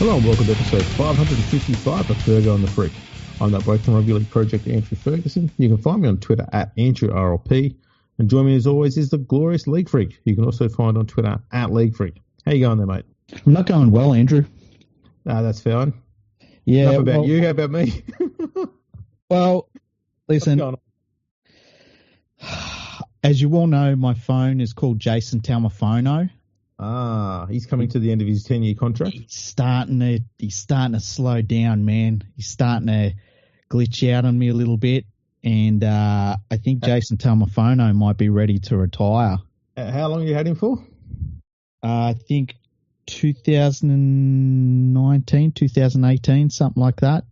Hello and welcome to episode 555 of Fergo and the Freak. I'm that bloke from Rugby League Project, Andrew Ferguson. You can find me on Twitter at AndrewRLP. And join me as always is the glorious LeagueFreak. You can also find on Twitter at LeagueFreak. How you going there, mate? I'm not going well, Andrew. That's fine. Yeah. Enough about you. How about me? Well, listen. As you all know, my phone is called Jason Talmafono. He's coming to the end of his 10-year contract. He's starting to slow down, man. He's starting to glitch out on me a little bit, and I think Jason Talmafono might be ready to retire. How long you had him for? I think 2019, 2018, something like that.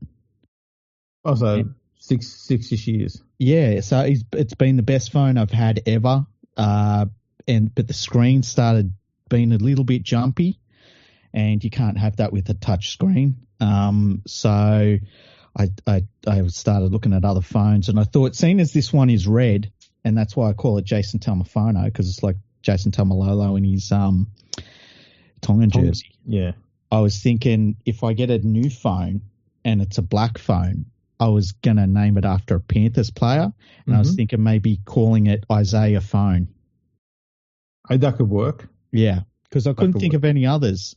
Oh, so six-ish years. Yeah, so it's been the best phone I've had ever, but the screen started being a little bit jumpy, and you can't have that with a touch screen. So I started looking at other phones, and I thought, seeing as this one is red, and that's why I call it Jason Talmafono, because it's like Jason Talmalolo in his Tongan jersey. Yeah. I was thinking if I get a new phone and it's a black phone, I was going to name it after a Panthers player, and I was thinking maybe calling it Isaiah Phone. Hey, that could work. Yeah, because I couldn't think of any others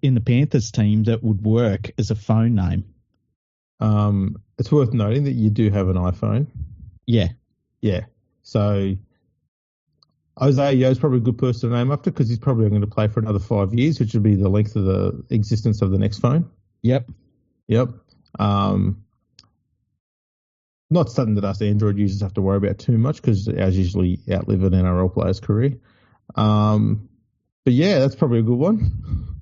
in the Panthers team that would work as a phone name. It's worth noting that you do have an iPhone. Yeah. Yeah. So Isaiah Yo's probably a good person to name after because he's probably going to play for another 5 years, which would be the length of the existence of the next phone. Yep. Not something that us Android users have to worry about too much because ours usually outlive an NRL player's career. But yeah, that's probably a good one.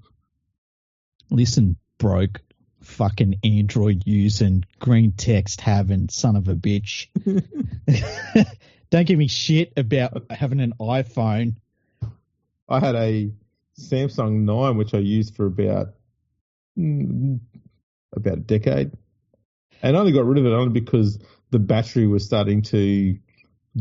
Listen, broke, fucking Android using, green text having, son of a bitch. Don't give me shit about having an iPhone. I had a Samsung 9, which I used for about a decade. And I only got rid of it only because the battery was starting to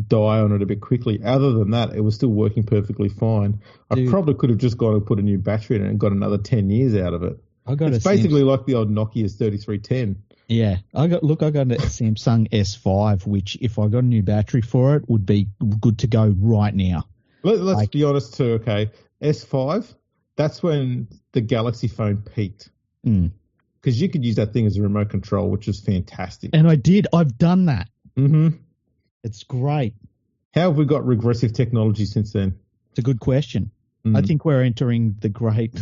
die on it a bit quickly. Other than that, it was still working perfectly fine. Dude, I probably could have just gone and put a new battery in it and got another 10 years out of it. It's basically like the old Nokia's 3310. Yeah. I got a Samsung S5, which if I got a new battery for it would be good to go right now. Let's be honest too, okay? S5, that's when the Galaxy phone peaked. Because you could use that thing as a remote control, which was fantastic. And I did. I've done that. It's great. How have we got regressive technology since then? It's a good question. I think we're entering the great...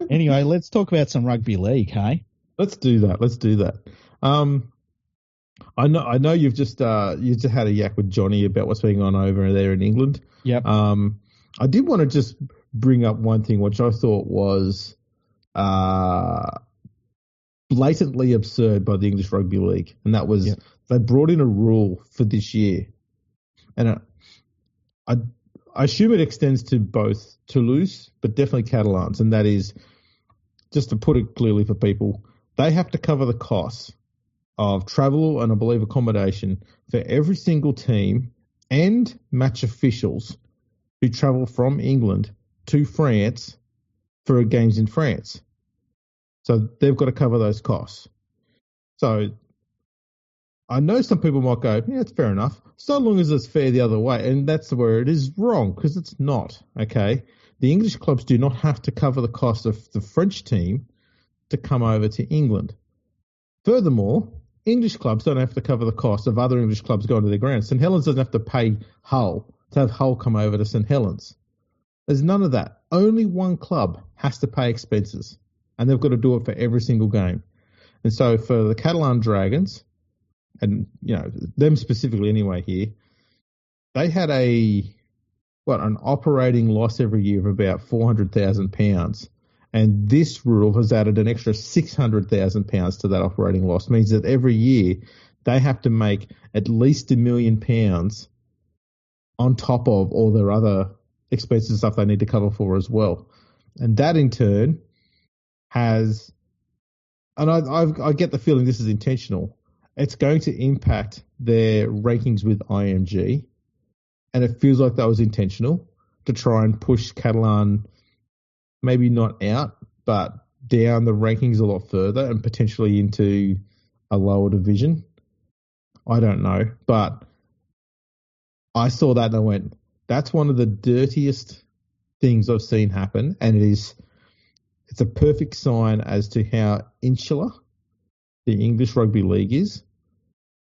Anyway, let's talk about some rugby league, hey? Let's do that. I know you've just had a yak with Johnny about what's going on over there in England. Yep. I did want to just bring up one thing, which I thought was blatantly absurd by the English Rugby League, and that was they brought in a rule for this year, and I assume it extends to both Toulouse, but definitely Catalans, and that is, just to put it clearly for people, they have to cover the costs of travel and I believe accommodation for every single team and match officials who travel from England to France for games in France. So they've got to cover those costs. So I know some people might go, yeah, it's fair enough, so long as it's fair the other way. And that's where it is wrong, because it's not, okay? The English clubs do not have to cover the cost of the French team to come over to England. Furthermore, English clubs don't have to cover the cost of other English clubs going to their ground. St. Helens doesn't have to pay Hull to have Hull come over to St. Helens. There's none of that. Only one club has to pay expenses, and they've got to do it for every single game. And so for the Catalan Dragons, and them specifically anyway here, they had an operating loss every year of about £400,000, and this rule has added an extra £600,000 to that operating loss. It means that every year they have to make at least £1 million on top of all their other expenses and stuff they need to cover for as well. And that in turn has, and I get the feeling this is intentional, it's going to impact their rankings with IMG, and it feels like that was intentional to try and push Catalan maybe not out, but down the rankings a lot further and potentially into a lower division. I don't know, but I saw that and I went, that's one of the dirtiest things I've seen happen, and it's a perfect sign as to how insular the English Rugby League is.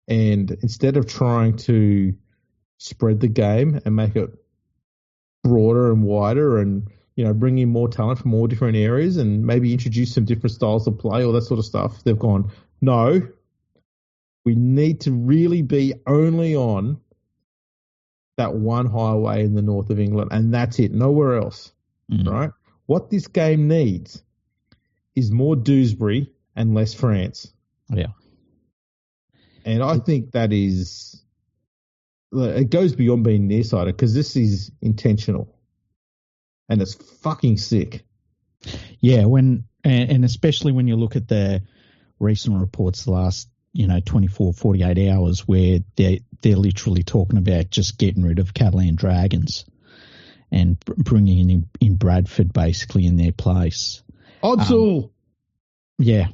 And instead of trying to spread the game and make it broader and wider and, bring in more talent from all different areas and maybe introduce some different styles of play, all that sort of stuff, they've gone, no, we need to really be only on that one highway in the north of England, and that's it, nowhere else, right? What this game needs is more Dewsbury and less France. Yeah. And I think that is, it goes beyond being nearsighted because this is intentional. And it's fucking sick. Yeah, and especially when you look at the recent reports the last, 24, 48 hours where they're literally talking about just getting rid of Catalan Dragons and bringing in Bradford basically in their place. Odsal! Yeah,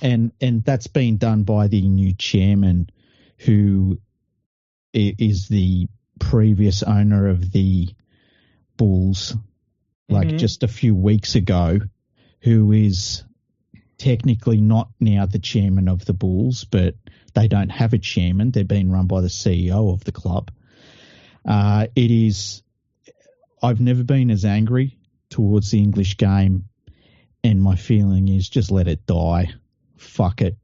and that's been done by the new chairman who is the previous owner of the Bulls, just a few weeks ago, who is technically not now the chairman of the Bulls, but they don't have a chairman. They're being run by the CEO of the club. I've never been as angry towards the English game, and my feeling is just let it die. Fuck it.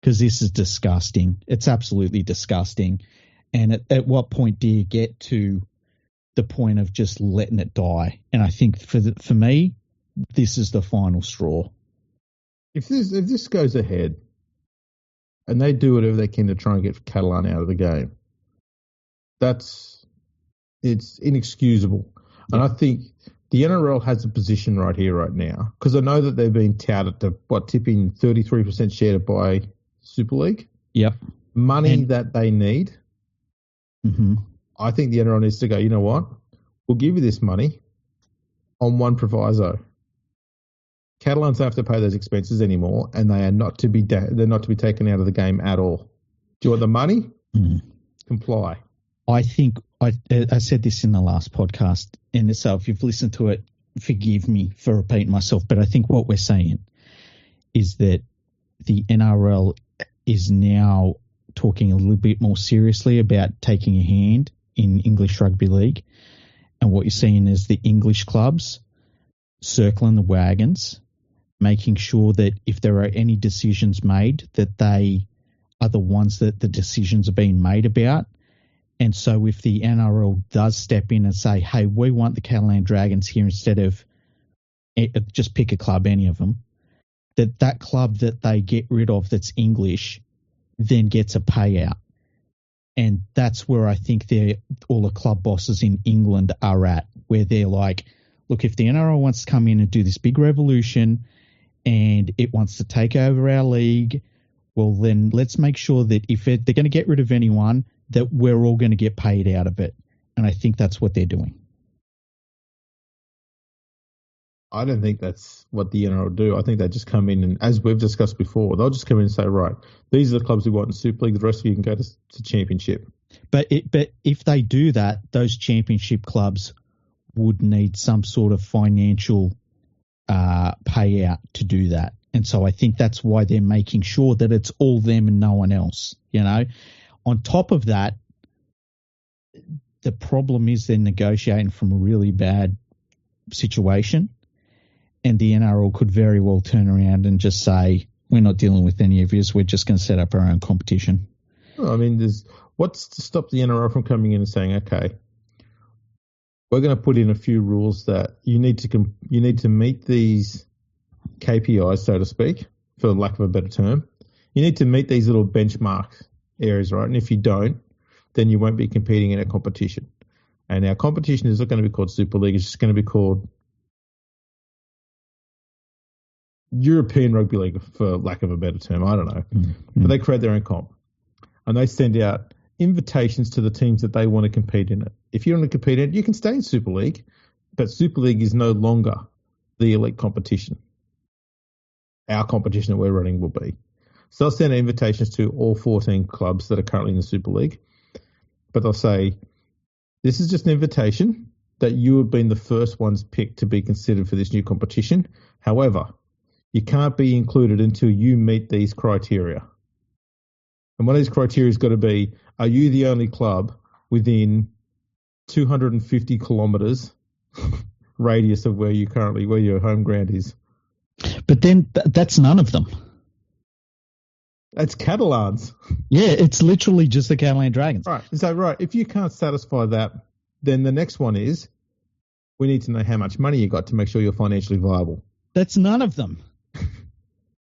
Because this is disgusting. It's absolutely disgusting. And at what point do you get to the point of just letting it die? And I think for me, this is the final straw. If this goes ahead and they do whatever they can to try and get Catalan out of the game, it's inexcusable. Yeah. And I think the NRL has a position right here, right now, because I know that they've been touted to tipping 33% share to buy Super League. Yep. Money that they need. Mm-hmm. I think the NRL needs to go, you know what? We'll give you this money on one proviso. Catalans don't have to pay those expenses anymore, and they are not to be they're not to be taken out of the game at all. Do you want the money? Comply. I think I said this in the last podcast, and so if you've listened to it, forgive me for repeating myself, but I think what we're saying is that the NRL is now talking a little bit more seriously about taking a hand in English Rugby League, and what you're seeing is the English clubs circling the wagons, making sure that if there are any decisions made, that they are the ones that the decisions are being made about. And so if the NRL does step in and say, hey, we want the Catalan Dragons here instead of just pick a club, any of them, that club that they get rid of that's English then gets a payout. And that's where I think all the club bosses in England are at, where they're like, look, if the NRL wants to come in and do this big revolution and it wants to take over our league, well, then let's make sure that if they're going to get rid of anyone, that we're all going to get paid out of it. And I think that's what they're doing. I don't think that's what the NRL do. I think they just come in and, as we've discussed before, they'll just come in and say, right, these are the clubs we want in Super League. The rest of you can go to Championship. But if they do that, those Championship clubs would need some sort of financial payout to do that. And so I think that's why they're making sure that it's all them and no one else, On top of that, the problem is they're negotiating from a really bad situation, and the NRL could very well turn around and just say, we're not dealing with any of yours, we're just going to set up our own competition. Well, I mean, what's to stop the NRL from coming in and saying, okay, we're going to put in a few rules that you need to meet these KPIs, so to speak, for lack of a better term. You need to meet these little benchmark areas, right? And if you don't, then you won't be competing in a competition. And our competition is not going to be called Super League. It's just going to be called European Rugby League, for lack of a better term. I don't know. Mm-hmm. But they create their own comp. And they send out invitations to the teams that they want to compete in it. if you want to compete in it, you can stay in Super League, but Super League is no longer the elite competition. Our competition that we're running will be. So they'll send invitations to all 14 clubs that are currently in the Super League, but they'll say, this is just an invitation that you have been the first ones picked to be considered for this new competition. However, you can't be included until you meet these criteria. And one of these criteria has got to be, are you the only club within 250 kilometres radius of where your home ground is? But then that's none of them. That's Catalans. Yeah, it's literally just the Catalan Dragons. Right. So, if you can't satisfy that, then the next one is, we need to know how much money you got to make sure you're financially viable. That's none of them.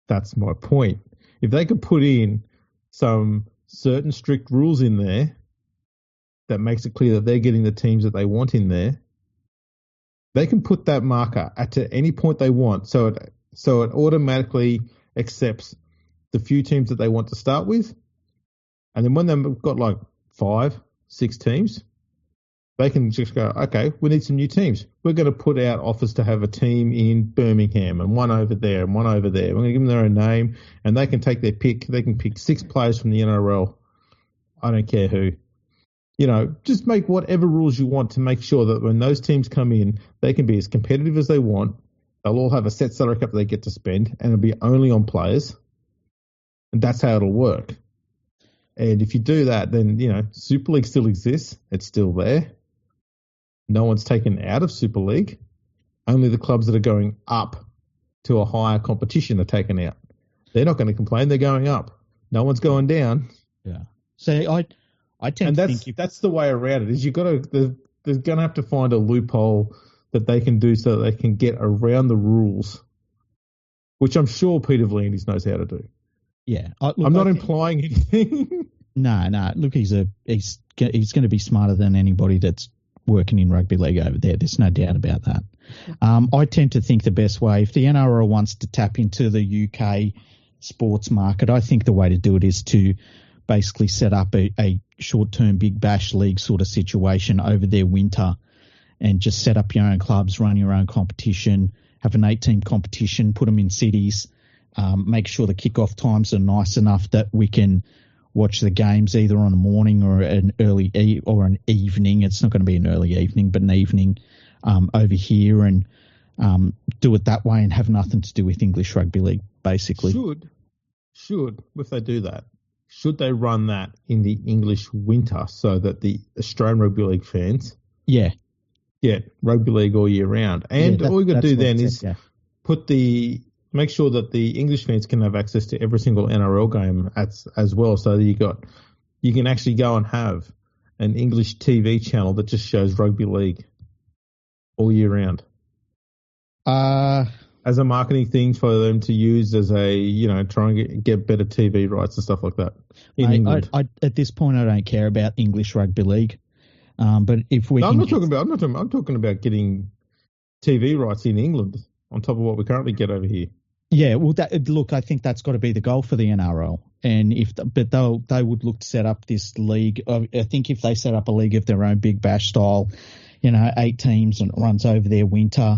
That's my point. If they could put in some certain strict rules in there that makes it clear that they're getting the teams that they want in there, they can put that marker at any point they want. So it automatically accepts the few teams that they want to start with. And then when they've got like 5, 6 teams, they can just go, okay, we need some new teams. We're going to put out offers to have a team in Birmingham and one over there and one over there. We're going to give them their own name and they can take their pick. They can pick 6 players from the NRL. I don't care who. Just make whatever rules you want to make sure that when those teams come in, they can be as competitive as they want. They'll all have a set salary cap they get to spend and it'll be only on players. And that's how it'll work. And if you do that, then, Super League still exists. It's still there. No one's taken out of Super League. Only the clubs that are going up to a higher competition are taken out. They're not going to complain. They're going up. No one's going down. Yeah. So I tend to think that's the way around it. Is they're going to have to find a loophole that they can do so that they can get around the rules, which I'm sure Peter V'landys knows how to do. Yeah, I'm not implying anything. No. Look, he's going to be smarter than anybody that's working in rugby league over there. There's no doubt about that. I tend to think the best way, if the NRL wants to tap into the UK sports market, I think the way to do it is to basically set up a short-term Big Bash league sort of situation over their winter and just set up your own clubs, run your own competition, have an 8-team competition, put them in cities, make sure the kickoff times are nice enough that we can watch the games either on a morning or an evening. It's not going to be an early evening, but an evening over here, and do it that way and have nothing to do with English Rugby League, basically. Should, if they do that, should they run that in the English winter so that the Australian Rugby League fans get rugby league all year round? And all you got to do then is make sure that the English fans can have access to every single NRL game as well, so that you can actually go and have an English TV channel that just shows rugby league all year round. As a marketing thing for them to use as try and get better TV rights and stuff like that in England. I at this point, I don't care about English Rugby League. But if we I'm talking about getting TV rights in England on top of what we currently get over here. Yeah, well, I think that's got to be the goal for the NRL. And they would look to set up this league. I think if they set up a league of their own, Big Bash style, 8 teams, and it runs over their winter,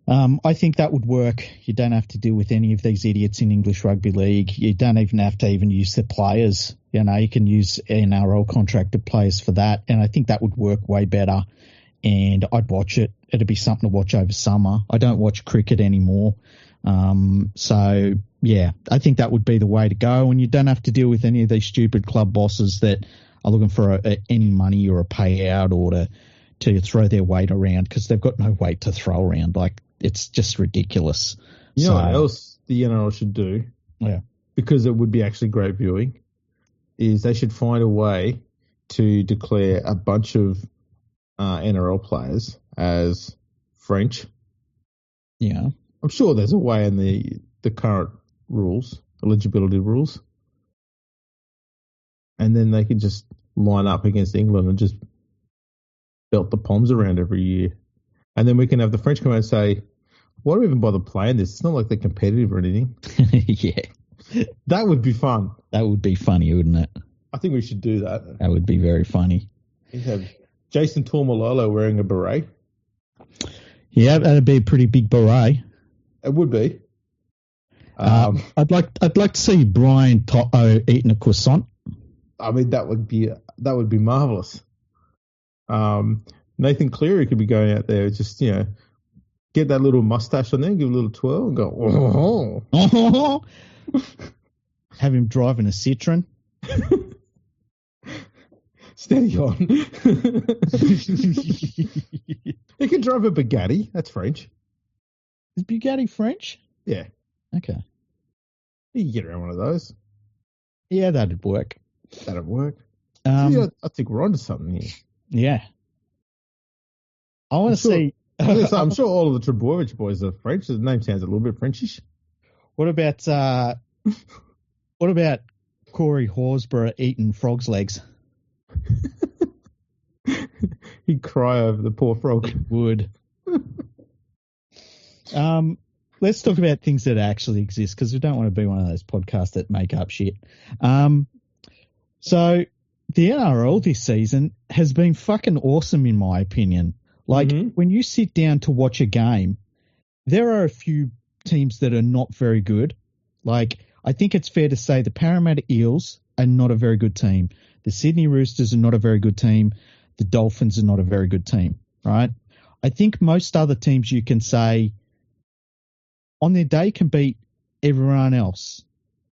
I think that would work. You don't have to deal with any of these idiots in English Rugby League. You don't even have to use the players. You can use NRL contracted players for that. And I think that would work way better. And I'd watch it. It'd be something to watch over summer. I don't watch cricket anymore. So yeah, I think that would be the way to go. And you don't have to deal with any of these stupid club bosses that are looking for any money or a payout or to throw their weight around, because they've got no weight to throw around. Like, it's just ridiculous. You know what else the NRL should do? Yeah. Because it would be actually great viewing, is they should find a way to declare a bunch of NRL players as French. Yeah. I'm sure there's a way in the current rules, eligibility rules. And then they could just line up against England and just belt the Poms around every year. And then we can have the French come out and say, why do we even bother playing this? It's not like they're competitive or anything. Yeah. That would be fun. That would be funny, wouldn't it? I think we should do that. That would be very funny. You have Jason Tormalolo wearing a beret. Yeah, that'd be a pretty big beret. It would be. I'd like to see Brian Toto eating a croissant. I mean, that would be marvelous. Nathan Cleary could be going out there, just get that little mustache on there, give a little twirl, and go. Oh. Have him driving a Citroen. Steady on. He can drive a Bugatti. That's French. Is Bugatti French? Yeah. Okay. You can get around one of those. Yeah, that'd work. That'd work. I think we're onto something here. Yeah. I want to see. I'm sure all of the Trebojevic boys are French. The name sounds a little bit Frenchish. What about Corey Horsburgh eating frog's legs? He'd cry over the poor frog. He would. Let's talk about things that actually exist, because we don't want to be one of those podcasts that make up shit. So the NRL this season has been fucking awesome, in my opinion. Like, when you sit down to watch a game, there are a few teams that are not very good. Like, I think it's fair to say the Parramatta Eels are not a very good team. The Sydney Roosters are not a very good team. The Dolphins are not a very good team, right? I think most other teams you can say on their day can beat everyone else.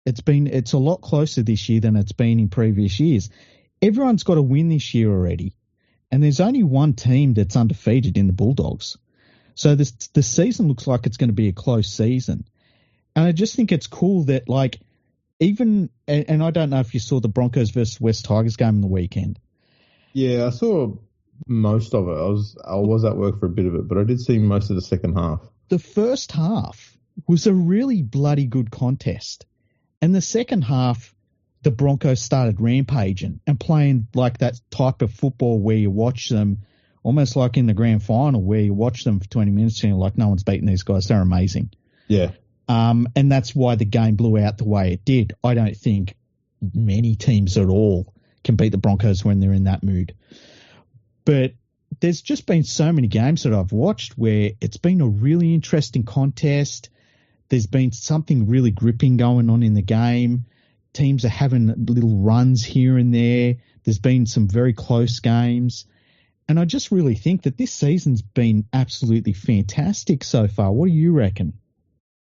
It's a lot closer this year than it's been in previous years. Everyone's got to win this year already. And there's only one team that's undefeated in the Bulldogs. So the season looks like it's going to be a close season. And I just think it's cool that, like, even, and I don't know if you saw the Broncos versus West Tigers game on the weekend. Yeah, I saw most of it. I was at work for a bit of it, but I did see most of the second half. The first half was a really bloody good contest. And the second half, the Broncos started rampaging and playing like that type of football where you watch them almost like in the grand final, where you watch them for 20 minutes and you're like, no one's beating these guys. They're amazing. Yeah. And that's why the game blew out the way it did. I don't think many teams at all can beat the Broncos when they're in that mood. But there's just been so many games that I've watched where it's been a really interesting contest. There's been something really gripping going on in the game. Teams are having little runs here and there. There's been some very close games. And I just really think that this season's been absolutely fantastic so far. What do you reckon?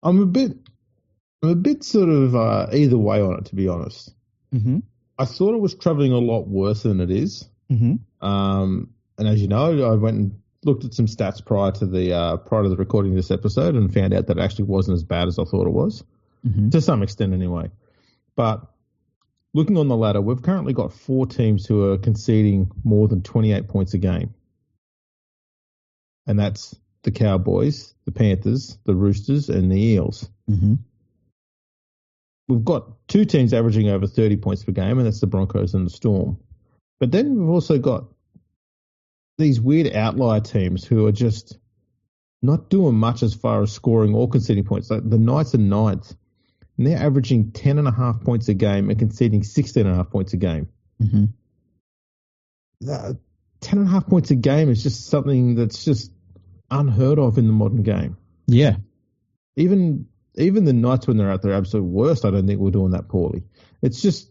I'm a bit sort of either way on it, to be honest. Mm-hmm. I thought it was travelling a lot worse than it is. Mm-hmm. And as you know, I went and looked at some stats prior to the recording of this episode and found out that it actually wasn't as bad as I thought it was, to some extent anyway. But looking on the ladder, we've currently got 4 teams who are conceding more than 28 points a game. And that's the Cowboys, the Panthers, the Roosters, and the Eels. Mm-hmm. We've got 2 teams averaging over 30 points per game, and that's the Broncos and the Storm. But then we've also got these weird outlier teams who are just not doing much as far as scoring or conceding points. Like the Knights and Knights, and they're averaging 10.5 points a game and conceding 16.5 points a game. Mm-hmm. 10.5 points a game is just something that's just unheard of in the modern game. Yeah. Even the Knights, when they're at their absolute worst, I don't think we're doing that poorly. It's just,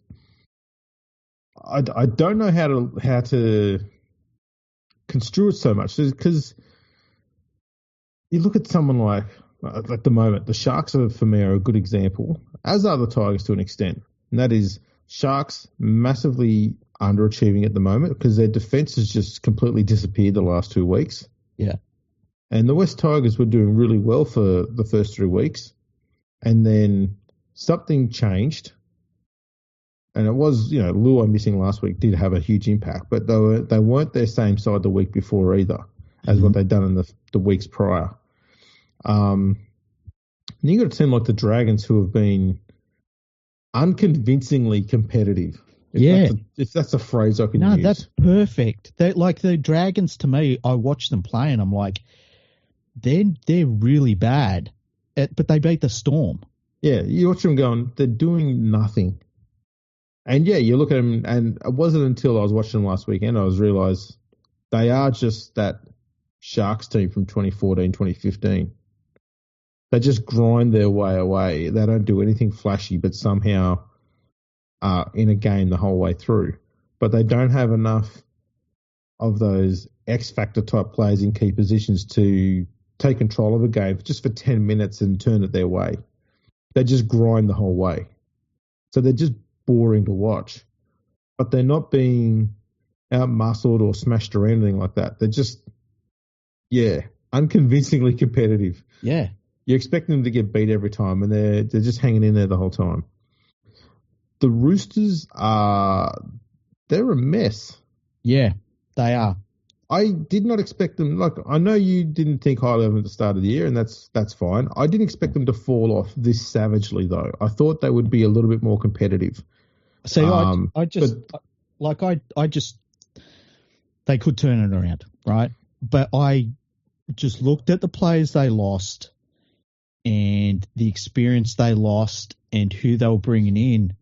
I don't know how to construe it so much, because you look at someone like at the moment, the Sharks are, for me, are a good example, as are the Tigers to an extent. And that is, Sharks massively underachieving at the moment because their defence has just completely disappeared the last 2 weeks. Yeah. And the West Tigers were doing really well for the first 3 weeks. And then something changed. And it was, Luai missing last week did have a huge impact, but they weren't their same side the week before either, as what they'd done in the weeks prior. And you got a team like the Dragons who have been unconvincingly competitive. If that's a phrase I can use. No, that's perfect. Like the Dragons, to me, I watch them play and I'm like, they're really bad, but they beat the Storm. Yeah, you watch them going, they're doing nothing. And yeah, you look at them, and it wasn't until I was watching them last weekend I realised They are just that Sharks team from 2014, 2015. They just grind their way away. They don't do anything flashy, but somehow are in a game the whole way through. But they don't have enough of those X-factor type players in key positions to take control of a game just for 10 minutes and turn it their way. They just grind the whole way. So they're just boring to watch. But they're not being out-muscled or smashed or anything like that. They're just, unconvincingly competitive. Yeah. You expect them to get beat every time, and they're just hanging in there the whole time. The Roosters they're a mess. Yeah, they are. I did not expect them. Like, I know you didn't think highly of them at the start of the year, and that's fine. I didn't expect them to fall off this savagely, though. I thought they would be a little bit more competitive. See, they could turn it around, right? But I just looked at the players they lost and the experience they lost and who they were bringing in,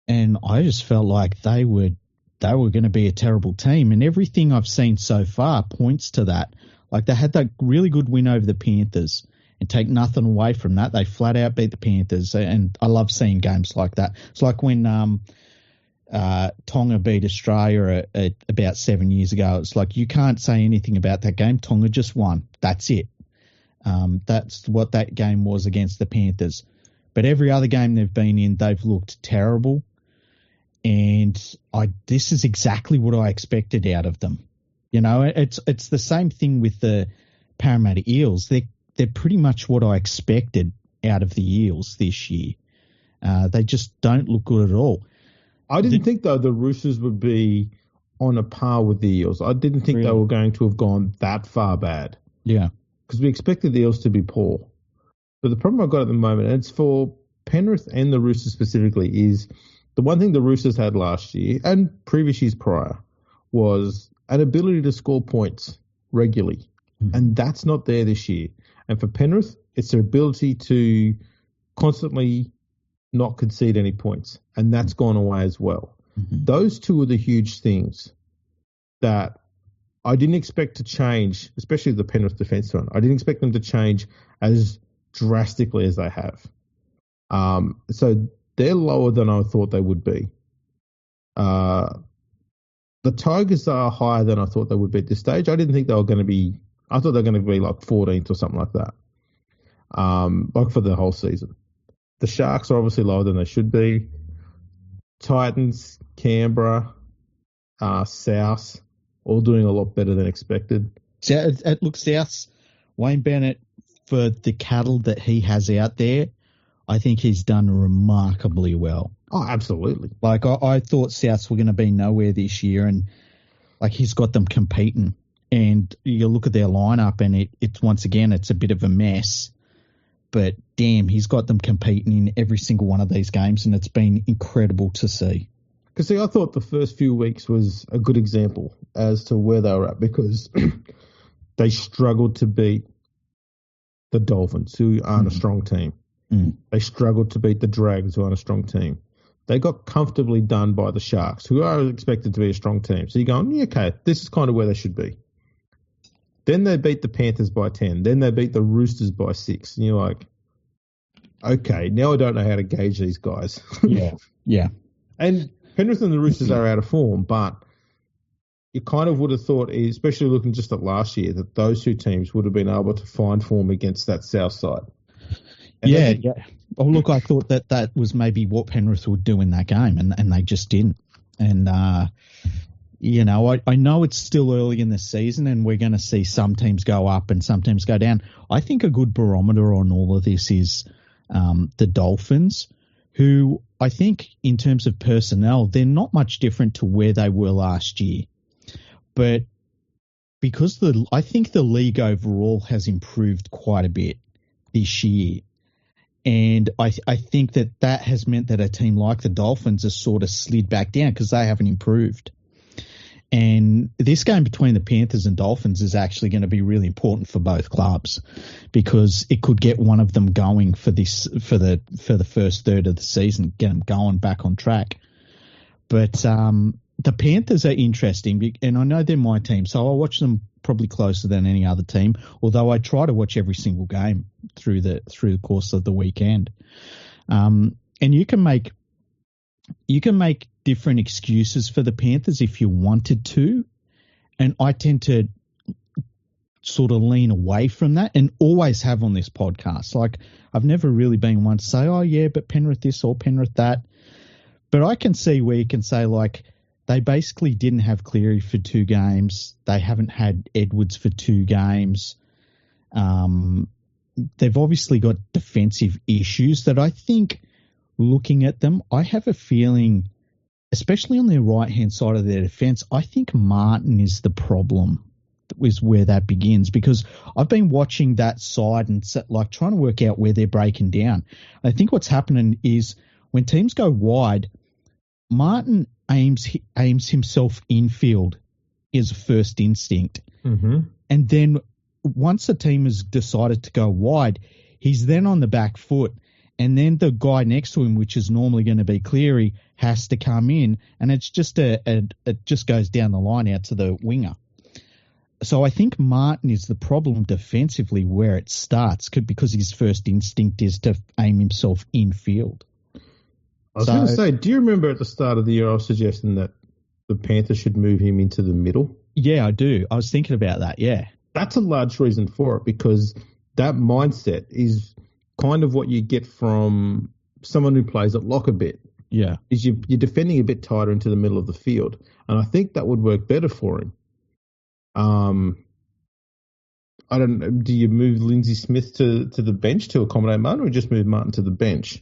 and I just felt like they were going to be a terrible team. And everything I've seen so far points to that. Like, they had that really good win over the Panthers, and take nothing away from that. They flat out beat the Panthers, and I love seeing games like that. It's like when Tonga beat Australia about 7 years ago. It's like, you can't say anything about that game. Tonga just won. That's it. That's what that game was against the Panthers. But every other game they've been in, they've looked terrible. And this is exactly what I expected out of them. You know, it's the same thing with the Parramatta Eels. They're pretty much what I expected out of the Eels this year. They just don't look good at all. I didn't think, though, the Roosters would be on a par with the Eels. I didn't think they were going to have gone that far bad. Yeah. Because we expected the Eels to be poor. But the problem I've got at the moment, and it's for Penrith and the Roosters specifically, is the one thing the Roosters had last year and previous years prior was an ability to score points regularly. Mm-hmm. And that's not there this year. And for Penrith, it's their ability to constantly not concede any points. And that's gone away as well. Mm-hmm. Those two are the huge things that I didn't expect to change, especially the Penrith defence one. I didn't expect them to change as drastically as they have. So they're lower than I thought they would be. The Tigers are higher than I thought they would be at this stage. I didn't think they were going to be, I thought they were going to be like 14th or something like that. Like for the whole season. The Sharks are obviously lower than they should be. Titans, Canberra, South, all doing a lot better than expected. So it looks South, Wayne Bennett, for the cattle that he has out there, I think he's done remarkably well. Oh, absolutely. Like, I thought Souths were going to be nowhere this year, and like, he's got them competing. And you look at their lineup, and it's once again, it's a bit of a mess. But damn, he's got them competing in every single one of these games, and it's been incredible to see. Because, see, I thought the first few weeks was a good example as to where they were at, because they struggled to beat the Dolphins, who aren't a strong team. Mm. They struggled to beat the Dragons, who aren't a strong team. They got comfortably done by the Sharks, who are expected to be a strong team. So you're going, yeah, okay, this is kind of where they should be. Then they beat the Panthers by 10. Then they beat the Roosters by 6. And you're like, okay, now I don't know how to gauge these guys. Yeah. And Penrith and the Roosters are out of form, but you kind of would have thought, especially looking just at last year, that those two teams would have been able to find form against that South side. And yeah. Oh, look, I thought that was maybe what Penrith would do in that game, and they just didn't. And, you know, I know it's still early in the season, and we're going to see some teams go up and some teams go down. I think a good barometer on all of this is the Dolphins, who I think in terms of personnel, they're not much different to where they were last year. But because I think the league overall has improved quite a bit this year. And I think that has meant that a team like the Dolphins has sort of slid back down because they haven't improved. And this game between the Panthers and Dolphins is actually going to be really important for both clubs, because it could get one of them going for the first third of the season, get them going back on track. But the Panthers are interesting, and I know they're my team, so I'll watch them probably closer than any other team, although I try to watch every single game through the course of the weekend. And you can make different excuses for the Panthers if you wanted to, and I tend to sort of lean away from that, and always have on this podcast. Like, I've never really been one to say, oh yeah, but Penrith this or Penrith that. But I can see where you can say, like, they basically didn't have Cleary for 2 games. They haven't had Edwards for 2 games. They've obviously got defensive issues that I think, looking at them, I have a feeling, especially on their right-hand side of their defence, I think Martin is the problem. Is where that begins, because I've been watching that side and like trying to work out where they're breaking down. I think what's happening is when teams go wide, Martin aims himself infield is a first instinct. Mm-hmm. And then once a team has decided to go wide, he's then on the back foot. And then the guy next to him, which is normally going to be Cleary, has to come in. And it's just it just goes down the line out to the winger. So I think Martin is the problem defensively where it starts, because his first instinct is to aim himself infield. I was going to say, do you remember at the start of the year I was suggesting that the Panthers should move him into the middle? Yeah, I do. I was thinking about that, yeah. That's a large reason for it, because that mindset is kind of what you get from someone who plays at lock a bit. Yeah. Is you're defending a bit tighter into the middle of the field. And I think that would work better for him. I don't know. Do you move Lindsay Smith to the bench to accommodate Martin, or just move Martin to the bench?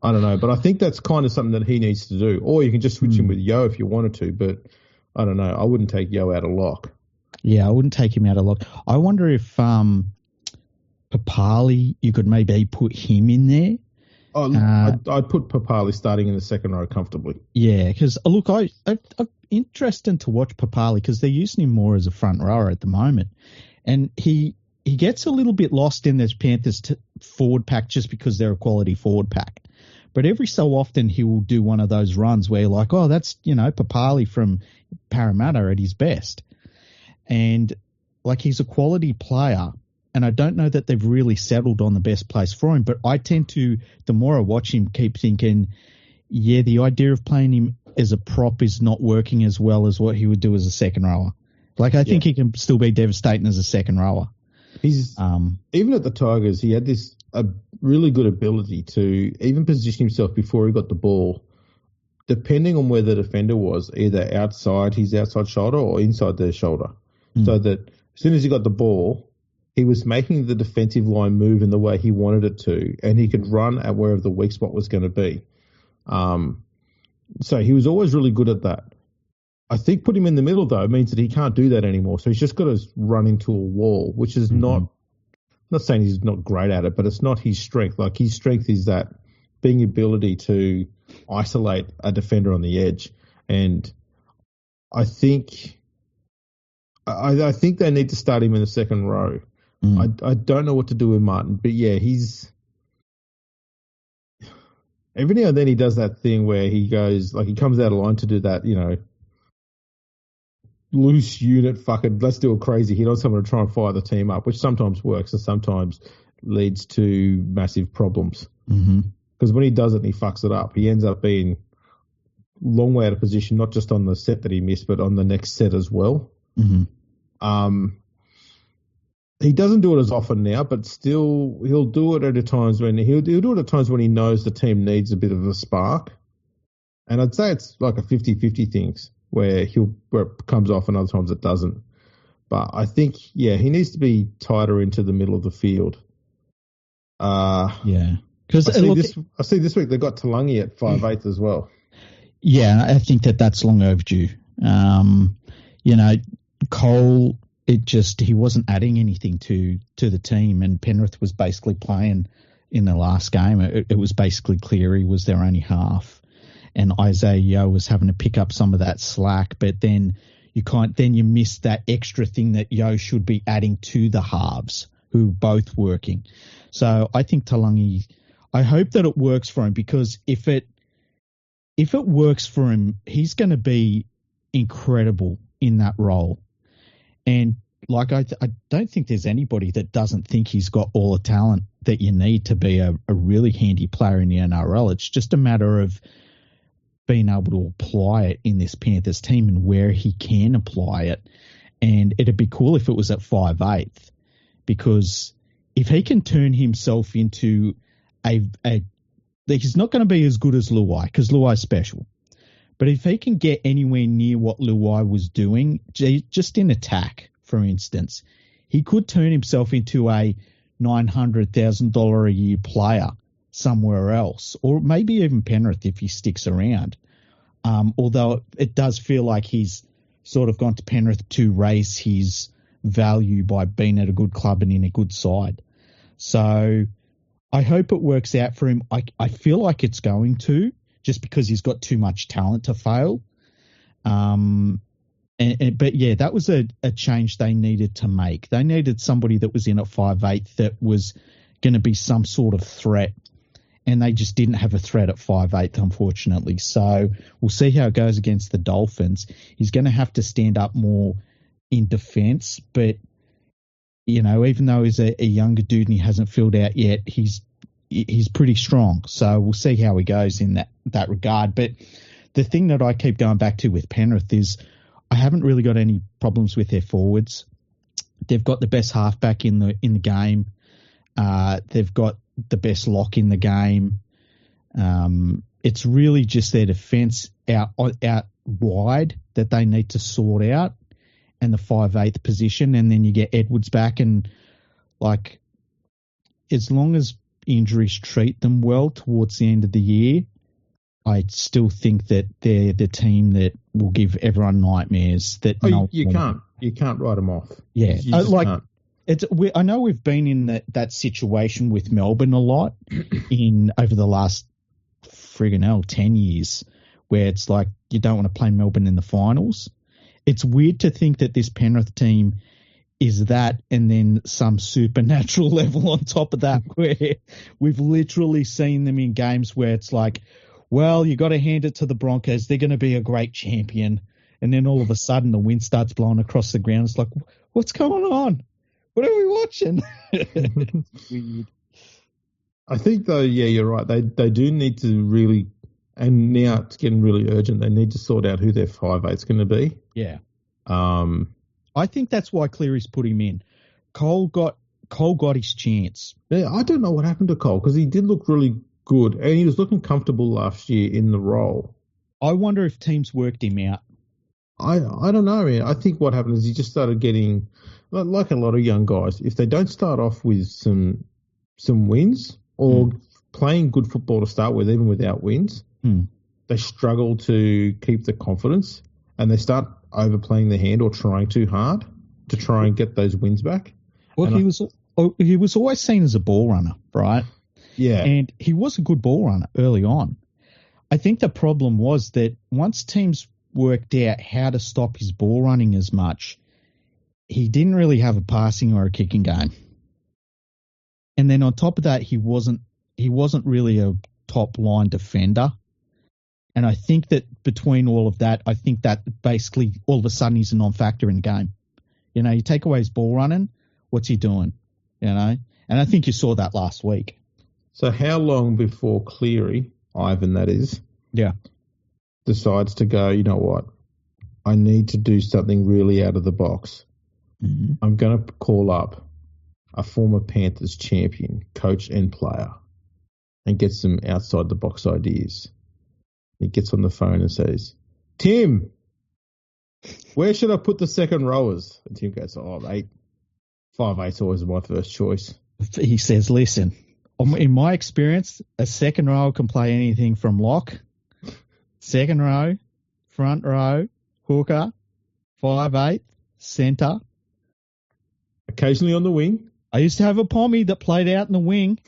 I don't know, but I think that's kind of something that he needs to do. Or you can just switch him with Yo if you wanted to, but I don't know. I wouldn't take Yo out of lock. Yeah, I wouldn't take him out of lock. I wonder if Papali, you could maybe put him in there. I'd put Papali starting in the second row comfortably. Yeah, because look, I'm interested to watch Papali because they're using him more as a front rower at the moment, and he gets a little bit lost in this Panthers forward pack just because they're a quality forward pack. But every so often he will do one of those runs where you're like, oh, that's Papali from Parramatta at his best, and like he's a quality player. And I don't know that they've really settled on the best place for him, but I tend to, the more I watch him, keep thinking, yeah, the idea of playing him as a prop is not working as well as what he would do as a second rower. Like, I think he can still be devastating as a second rower. He's even at the Tigers, he had this really good ability to even position himself before he got the ball, depending on where the defender was, either outside his outside shoulder or inside their shoulder. So that as soon as he got the ball, he was making the defensive line move in the way he wanted it to, and he could run at wherever the weak spot was going to be. So he was always really good at that. I think put him in the middle, though, means that he can't do that anymore. So he's just got to run into a wall, which is not saying he's not great at it, but it's not his strength. Like, his strength is that being ability to isolate a defender on the edge. And I think they need to start him in the second row. I don't know what to do with Martin, but yeah, he's every now and then he does that thing where he goes, like, he comes out of line to do that, loose unit, fucking let's do a crazy hit on someone to try and fire the team up, which sometimes works and sometimes leads to massive problems. Because when he does it and he fucks it up, he ends up being long way out of position, not just on the set that he missed, but on the next set as well. He doesn't do it as often now, but still he'll do it at times when he'll do it at times when he knows the team needs a bit of a spark. And I'd say it's like a 50-50 thing where it comes off and other times it doesn't. But I think, yeah, he needs to be tighter into the middle of the field. Yeah. Because I see this week they got Talangi at 5'8" as well. Yeah, I think that's long overdue. Cole, he wasn't adding anything to the team, and Penrith was basically playing in the last game. It was basically Cleary was their only half, and Isaiah Yeo was having to pick up some of that slack. But then you miss that extra thing that Yeo should be adding to the halves, who are both working. So I think Talangi, I hope that it works for him, because if it if it works for him, he's going to be incredible in that role. And like, I don't think there's anybody that doesn't think he's got all the talent that you need to be a really handy player in the NRL. It's just a matter of being able to apply it in this Panthers team and where he can apply it. And it'd be cool if it was at 5'8", because if he can turn himself into he's not going to be as good as Luai, because Luai's special. But if he can get anywhere near what Luai was doing, just in attack, for instance, he could turn himself into a $900,000 a year player somewhere else, or maybe even Penrith if he sticks around. Although it does feel like he's sort of gone to Penrith to raise his value by being at a good club and in a good side. So I hope it works out for him. I feel like it's going to, just because he's got too much talent to fail. But yeah, that was a change they needed to make. They needed somebody that was in at 5'8" that was going to be some sort of threat, and they just didn't have a threat at 5'8", unfortunately. So we'll see how it goes against the Dolphins. He's going to have to stand up more in defence, but you know, even though he's a younger dude and he hasn't filled out yet, he's pretty strong. So we'll see how he goes in that regard. But the thing that I keep going back to with Penrith is I haven't really got any problems with their forwards. They've got the best halfback in the game. They've got the best lock in the game. It's really just their defence out wide that they need to sort out, and the 5'8" position, and then you get Edwards back, and like, as long as injuries treat them well towards the end of the year, I still think that they're the team that will give everyone nightmares. That you can't write them off. Yeah, can't. I know we've been in that situation with Melbourne a lot over the last 10 years, where it's like you don't want to play Melbourne in the finals. It's weird to think that this Penrith team is that, and then some supernatural level on top of that, where we've literally seen them in games where it's like, well, you got to hand it to the Broncos. They're going to be a great champion. And then all of a sudden the wind starts blowing across the ground. It's like, what's going on? What are we watching? Weird. I think, though, yeah, you're right. They do need to really, and now it's getting really urgent, they need to sort out who their 5'8's going to be. Yeah. I think that's why Cleary's put him in. Cole got his chance. Yeah, I don't know what happened to Cole, because he did look really good, and he was looking comfortable last year in the role. I wonder if teams worked him out. I don't know, man. I think what happened is he just started getting, like a lot of young guys, if they don't start off with some wins or playing good football to start with, even without wins, they struggle to keep the confidence, and they start overplaying their hand or trying too hard to try and get those wins back. Well, he was always seen as a ball runner, right? Yeah. And he was a good ball runner early on. I think the problem was that once teams worked out how to stop his ball running as much, he didn't really have a passing or a kicking game. And then on top of that, he wasn't really a top line defender. And I think that between all of that, I think that basically all of a sudden he's a non-factor in the game. You know, you take away his ball running, what's he doing? You know? And I think you saw that last week. So how long before Cleary, Ivan that is, decides to go, you know what, I need to do something really out of the box. Mm-hmm. I'm going to call up a former Panthers champion, coach and player, and get some outside the box ideas. He gets on the phone and says, Tim, where should I put the second rowers? And Tim goes, 5'8's always my first choice. He says, listen, in my experience, a second row can play anything from lock, second row, front row, hooker, 5'8", centre. Occasionally on the wing. I used to have a pommy that played out in the wing.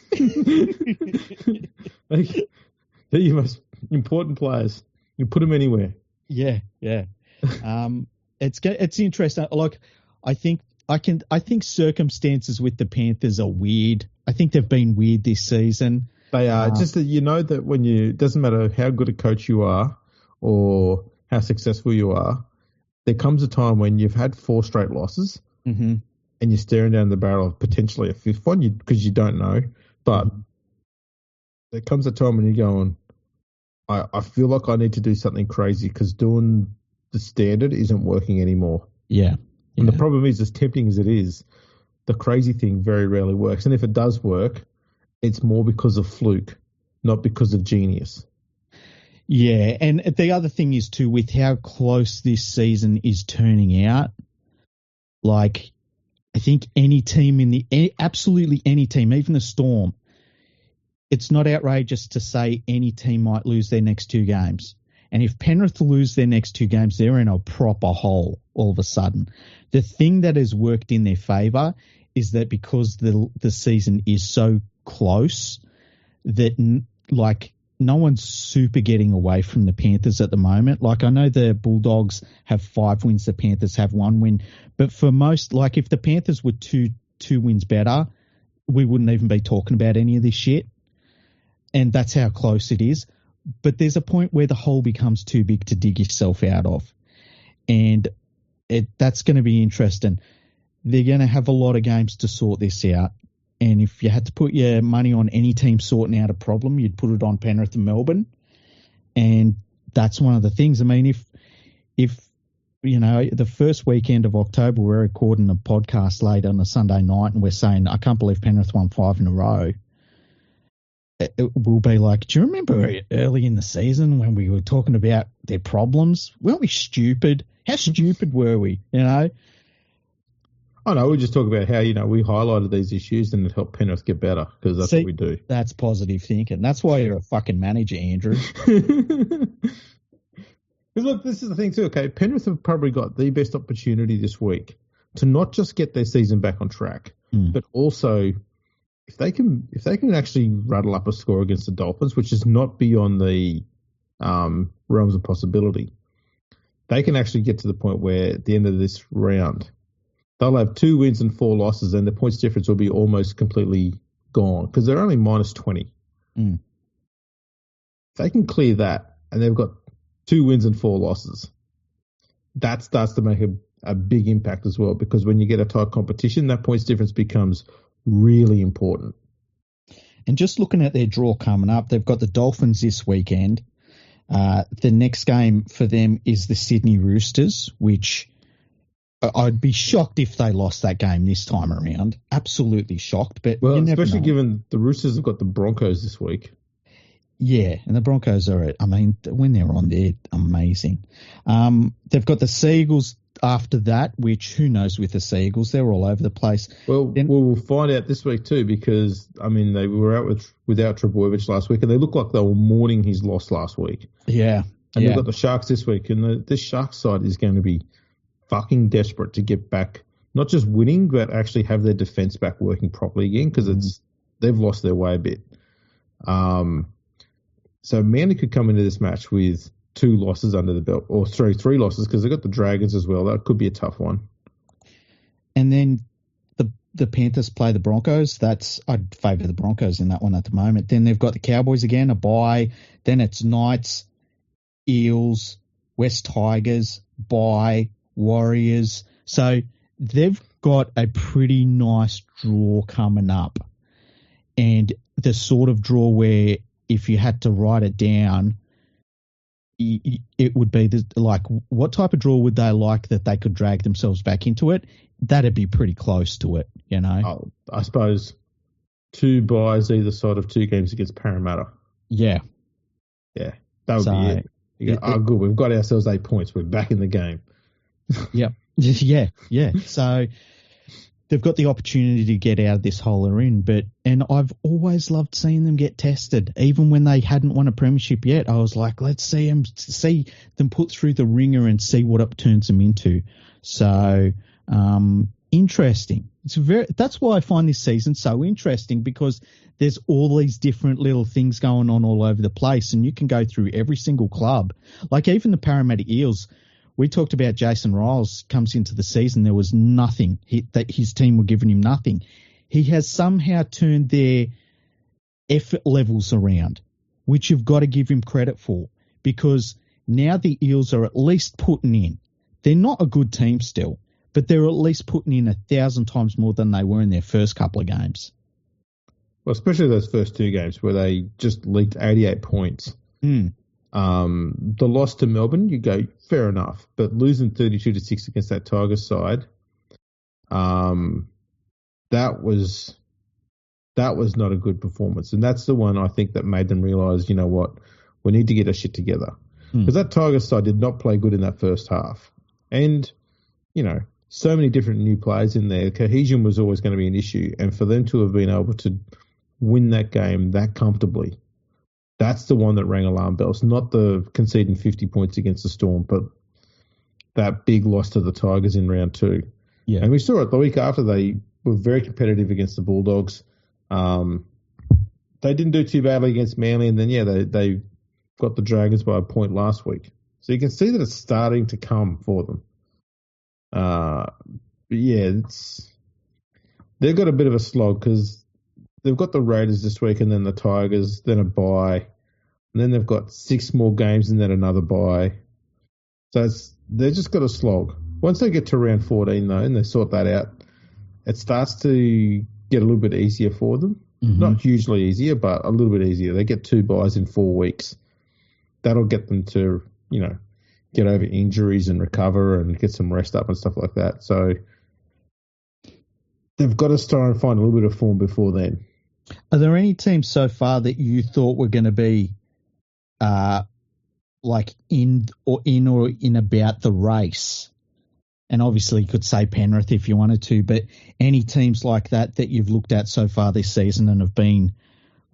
Important players. You put them anywhere. Yeah. It's interesting. Like, I think circumstances with the Panthers are weird. I think they've been weird this season. They are just that you know that when doesn't matter how good a coach you are or how successful you are, there comes a time when you've had 4 straight losses and you're staring down the barrel of potentially a 5th one because you don't know. But there comes a time when you're going, I feel like I need to do something crazy because doing the standard isn't working anymore. Yeah. And the problem is, as tempting as it is, the crazy thing very rarely works. And if it does work, it's more because of fluke, not because of genius. Yeah, and the other thing is too, with how close this season is turning out, like I think any team absolutely any team, even the Storm, it's not outrageous to say any team might lose their next 2 games. And if Penrith lose their next 2 games, they're in a proper hole all of a sudden. The thing that has worked in their favour is that because the season is so close that like no one's super getting away from the Panthers at the moment. Like I know the Bulldogs have 5 wins, the Panthers have 1 win, but for most, like if the Panthers were two wins better, we wouldn't even be talking about any of this shit. And that's how close it is. But there's a point where the hole becomes too big to dig yourself out of. And that's going to be interesting. They're going to have a lot of games to sort this out. And if you had to put your money on any team sorting out a problem, you'd put it on Penrith and Melbourne. And that's one of the things. I mean, if you know, the first weekend of October, we're recording a podcast late on a Sunday night and we're saying, I can't believe Penrith won 5 in a row. It will be like, do you remember early in the season when we were talking about their problems? Weren't we stupid? How stupid were we, you know? I know, we just talk about how, we highlighted these issues and it helped Penrith get better because that's what we do. That's positive thinking. That's why you're a fucking manager, Andrew. Because look, this is the thing too, okay? Penrith have probably got the best opportunity this week to not just get their season back on track, but also if they can actually rattle up a score against the Dolphins, which is not beyond the realms of possibility, they can actually get to the point where at the end of this round, they'll have 2 wins and 4 losses, and the points difference will be almost completely gone because they're only minus 20. If they can clear that, and they've got 2 wins and 4 losses, that starts to make a big impact as well because when you get a tight competition, that points difference becomes really important. And just looking at their draw coming up, they've got the Dolphins this weekend. The next game for them is the Sydney Roosters, which I'd be shocked if they lost that game this time around. Absolutely shocked. But especially given the Roosters have got the Broncos this week. Yeah, and the Broncos are, when they're on, they're amazing. They've got the Seagulls after that, which who knows with the Seagulls, they're all over the place. Well, we'll find out this week too because, they were out without Trebojevic last week and they look like they were mourning his loss last week. Yeah. And they've got the Sharks this week and this Sharks side is going to be fucking desperate to get back, not just winning, but actually have their defence back working properly again because they've lost their way a bit. So Manly could come into this match with 2 losses under the belt, or 3 losses because they've got the Dragons as well. That could be a tough one. And then the Panthers play the Broncos. I'd favour the Broncos in that one at the moment. Then they've got the Cowboys again, a bye. Then it's Knights, Eels, West Tigers, bye, Warriors. So they've got a pretty nice draw coming up. And the sort of draw where if you had to write it down, it would be what type of draw would they like that they could drag themselves back into it? That'd be pretty close to it, I suppose 2 buys either side of 2 games against Parramatta. Yeah. Yeah, that would be it. Good, we've got ourselves 8 points. We're back in the game. Yep. Yeah. So they've got the opportunity to get out of this hole they're in, and I've always loved seeing them get tested. Even when they hadn't won a premiership yet, I was like, let's see them put through the ringer and see what it turns them into. So, interesting. That's why I find this season so interesting because there's all these different little things going on all over the place and you can go through every single club. Like even the Parramatta Eels, we talked about Jason Riles comes into the season. There was nothing. His team were giving him nothing. He has somehow turned their effort levels around, which you've got to give him credit for, because now the Eels are at least putting in. They're not a good team still, but they're at least putting in 1,000 times more than they were in their first couple of games. Well, especially those first two games where they just leaked 88 points. The loss to Melbourne, you go, fair enough, but losing 32-6 against that Tigers side, that was not a good performance. And that's the one I think that made them realise, you know what, we need to get our shit together. Because that Tigers side did not play good in that first half. And, you know, so many different new players in there. Cohesion was always going to be an issue. And for them to have been able to win that game that comfortably, that's the one that rang alarm bells. Not the conceding 50 points against the Storm, but that big loss to the Tigers in round 2. Yeah. And we saw it the week after. They were very competitive against the Bulldogs. They didn't do too badly against Manly, and then, they got the Dragons by a point last week. So you can see that it's starting to come for them. They've got a bit of a slog because they've got the Raiders this week and then the Tigers, then a bye. And then they've got 6 more games and then another bye. So they've just got a slog. Once they get to round 14, though, and they sort that out, it starts to get a little bit easier for them. Mm-hmm. Not hugely easier, but a little bit easier. They get 2 byes in 4 weeks. That'll get them to, you know, get over injuries and recover and get some rest up and stuff like that. So they've got to start and find a little bit of form before then. Are there any teams so far that you thought were going to be like in about the race? And obviously you could say Penrith if you wanted to, but any teams like that you've looked at so far this season and have been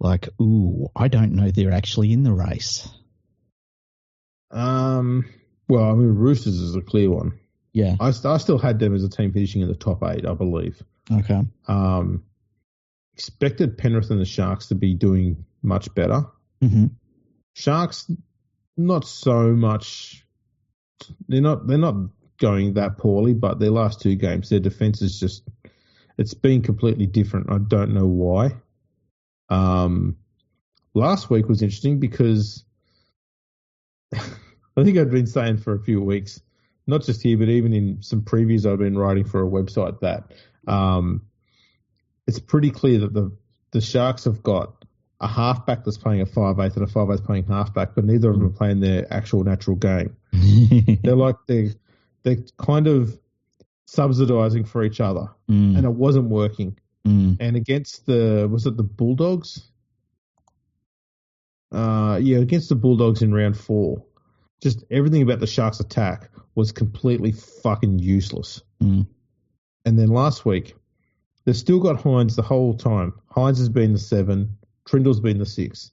like, ooh, I don't know they're actually in the race? Well, I mean, Roosters is a clear one. Yeah. I still had them as a team finishing in the top 8, I believe. Okay. Expected Penrith and the Sharks to be doing much better. Mm-hmm. Sharks, not so much. They're not going that poorly, but their last 2 games, their defense is just, it's been completely different. I don't know why. Last week was interesting because I think I'd been saying for a few weeks, not just here, but even in some previews I've been writing for a website, that it's pretty clear that the Sharks have got a halfback that's playing a 5'8" and a 5'8" playing halfback, but neither of them are playing their actual natural game. They're kind of subsidising for each other, and it wasn't working. And against was it the Bulldogs? Against the Bulldogs in round 4. Just everything about the Sharks' attack was completely fucking useless. And then last week, they've still got Hines the whole time. Hines has been the 7, Trindle's been the 6.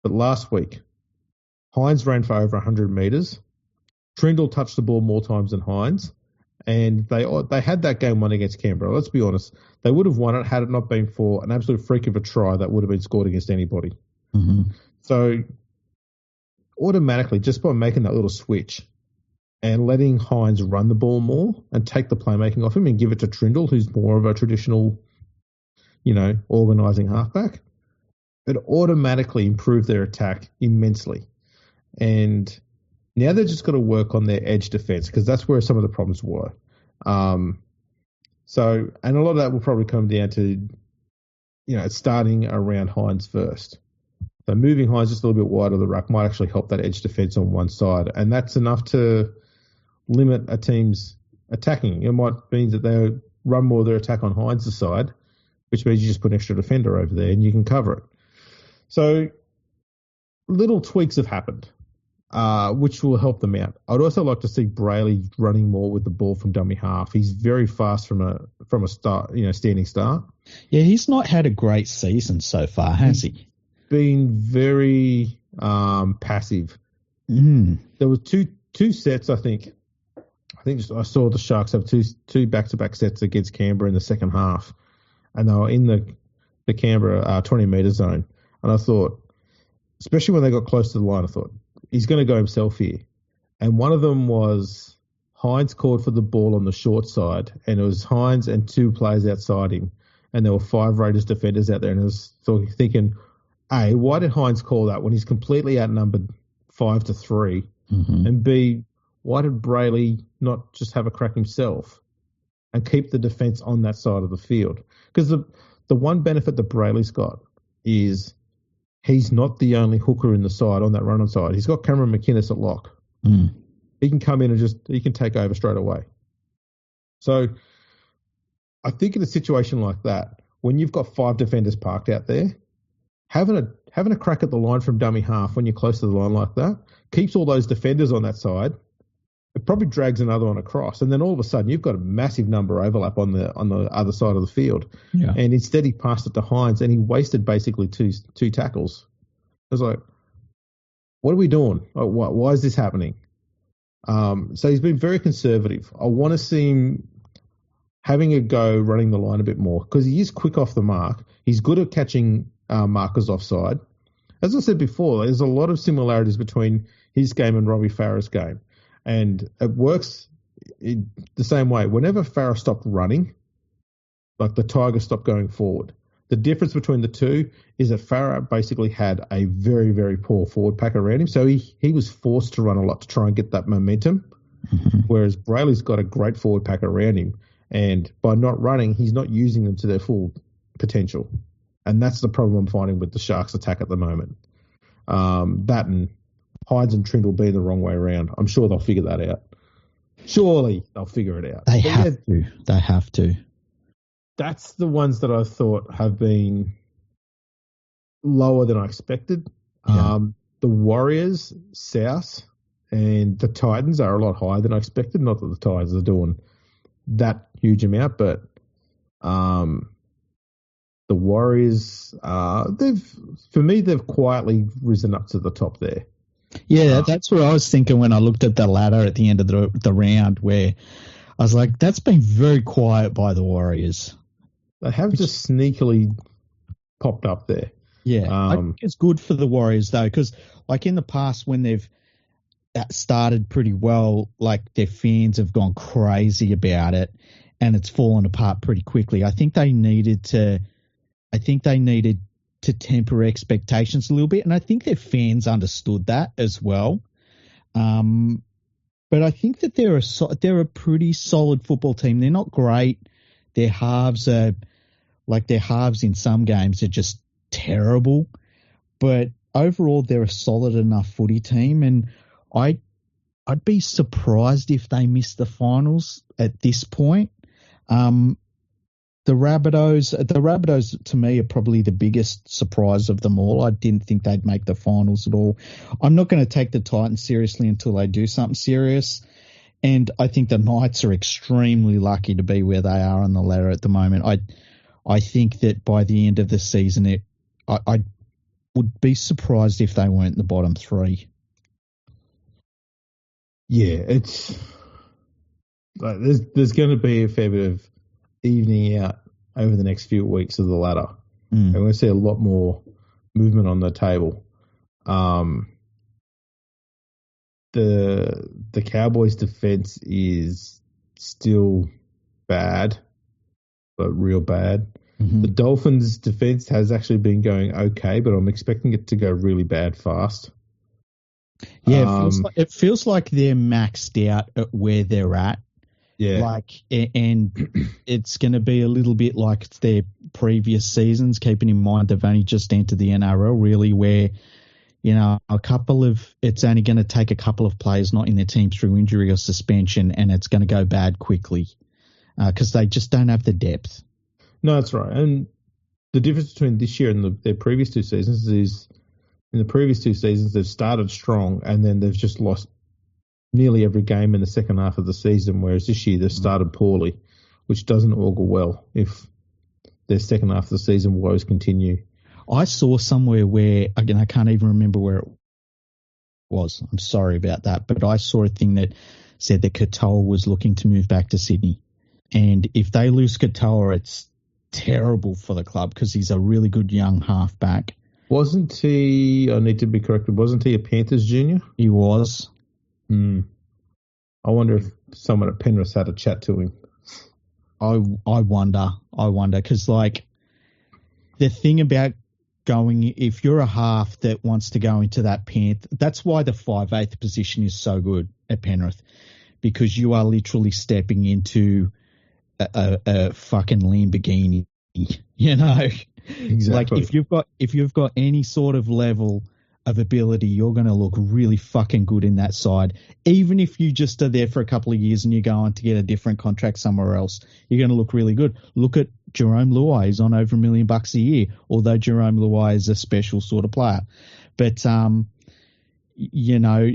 But last week, Hines ran for over 100 metres. Trindle touched the ball more times than Hines. And they had that game won against Canberra. Let's be honest. They would have won it had it not been for an absolute freak of a try that would have been scored against anybody. Mm-hmm. So automatically, just by making that little switch and letting Hines run the ball more and take the playmaking off him and give it to Trindle, who's more of a traditional, you know, organising halfback, it automatically improved their attack immensely. And now they've just got to work on their edge defence because that's where some of the problems were. And a lot of that will probably come down to, you know, starting around Hines first. So moving Hines just a little bit wider of the ruck might actually help that edge defence on one side, and that's enough to limit a team's attacking. It might mean that they run more of their attack on Hines' side, which means you just put an extra defender over there and you can cover it. So little tweaks have happened, which will help them out. I'd also like to see Brayley running more with the ball from dummy half. He's very fast from a start, you know, standing start. Yeah, he's not had a great season so far, has he? Been very passive. There were two sets, I think I saw the Sharks have two back-to-back sets against Canberra in the second half, and they were in the Canberra 20-metre zone. And I thought, especially when they got close to the line, I thought, he's going to go himself here. And one of them was Hines called for the ball on the short side, and it was Hines and 2 players outside him, and there were 5 Raiders defenders out there, and I was thinking, A, why did Hines call that when he's completely outnumbered 5-3? Mm-hmm. And B, why did Brayley not just have a crack himself and keep the defence on that side of the field? Because the one benefit that Brayley's got is he's not the only hooker in the side on that run-on side. He's got Cameron McInnes at lock. Mm. He can come in and he can take over straight away. So I think in a situation like that, when you've got 5 defenders parked out there, having a crack at the line from dummy half when you're close to the line like that keeps all those defenders on that side. It probably drags another one across, and then all of a sudden you've got a massive number overlap on the other side of the field. Yeah. And instead he passed it to Hines, and he wasted basically two tackles. I was like, what are we doing? Why is this happening? So he's been very conservative. I want to see him having a go running the line a bit more because he is quick off the mark. He's good at catching markers offside. As I said before, there's a lot of similarities between his game and Robbie Farah's game. And it works the same way. Whenever Farah stopped running, like the Tigers stopped going forward, the difference between the two is that Farah basically had a very, very poor forward pack around him. So he was forced to run a lot to try and get that momentum, whereas Brayley's got a great forward pack around him. And by not running, he's not using them to their full potential. And that's the problem I'm finding with the Sharks' attack at the moment. That and Hines and Trindle being the wrong way around. I'm sure they'll figure that out. Surely they'll figure it out. They have to. That's the ones that I thought have been lower than I expected. Yeah. The Warriors, South, and the Titans are a lot higher than I expected. Not that the Titans are doing that huge amount, but the Warriors, they've quietly risen up to the top there. Yeah, that's what I was thinking when I looked at the ladder at the end of the round, where I was like, that's been very quiet by the Warriors. They have just sneakily popped up there. Yeah, I think it's good for the Warriors, though, because like in the past when they've started pretty well, like their fans have gone crazy about it and it's fallen apart pretty quickly. I think they needed to temper expectations a little bit, and I think their fans understood that as well. But I think that they're a pretty solid football team. They're not great. Their halves in some games are just terrible, but overall they're a solid enough footy team, and I'd be surprised if they missed the finals at this point. The Rabbitohs to me are probably the biggest surprise of them all. I didn't think they'd make the finals at all. I'm not going to take the Titans seriously until they do something serious. And I think the Knights are extremely lucky to be where they are on the ladder at the moment. I think that by the end of the season, I would be surprised if they weren't in the bottom 3. Yeah, it's like there's going to be a fair bit of evening out over the next few weeks of the ladder. And we're going to see a lot more movement on the table. The Cowboys' defense is still bad, but real bad. Mm-hmm. The Dolphins' defense has actually been going okay, but I'm expecting it to go really bad fast. Yeah, it feels like they're maxed out at where they're at. Yeah. And it's going to be a little bit like their previous seasons, keeping in mind they've only just entered the NRL, really, where, it's only going to take a couple of players not in their team through injury or suspension, and it's going to go bad quickly because they just don't have the depth. No, that's right. And the difference between this year and their previous 2 seasons is in the previous 2 seasons, they've started strong and then they've just lost nearly every game in the second half of the season, whereas this year they've started poorly, which doesn't augur well if their second half of the season woes continue. I saw somewhere where, again, I can't even remember where it was. I'm sorry about that, but I saw a thing that said that Katoa was looking to move back to Sydney. And if they lose Katoa, it's terrible for the club because he's a really good young halfback. Wasn't he, I need to be corrected, wasn't he a Panthers junior? He was. I wonder if someone at Penrith had a chat to him. I wonder because the thing about if you're a half that wants to go into that Panth, that's why the 5/8 position is so good at Penrith, because you are literally stepping into a fucking Lamborghini, you know. Exactly. Like if you've got any sort of level of ability, you're going to look really fucking good in that side. Even if you just are there for a couple of years and you go on to get a different contract somewhere else, you're going to look really good. Look at Jerome Luai. He's on over $1 million a year, although Jerome Luai is a special sort of player. But, you know,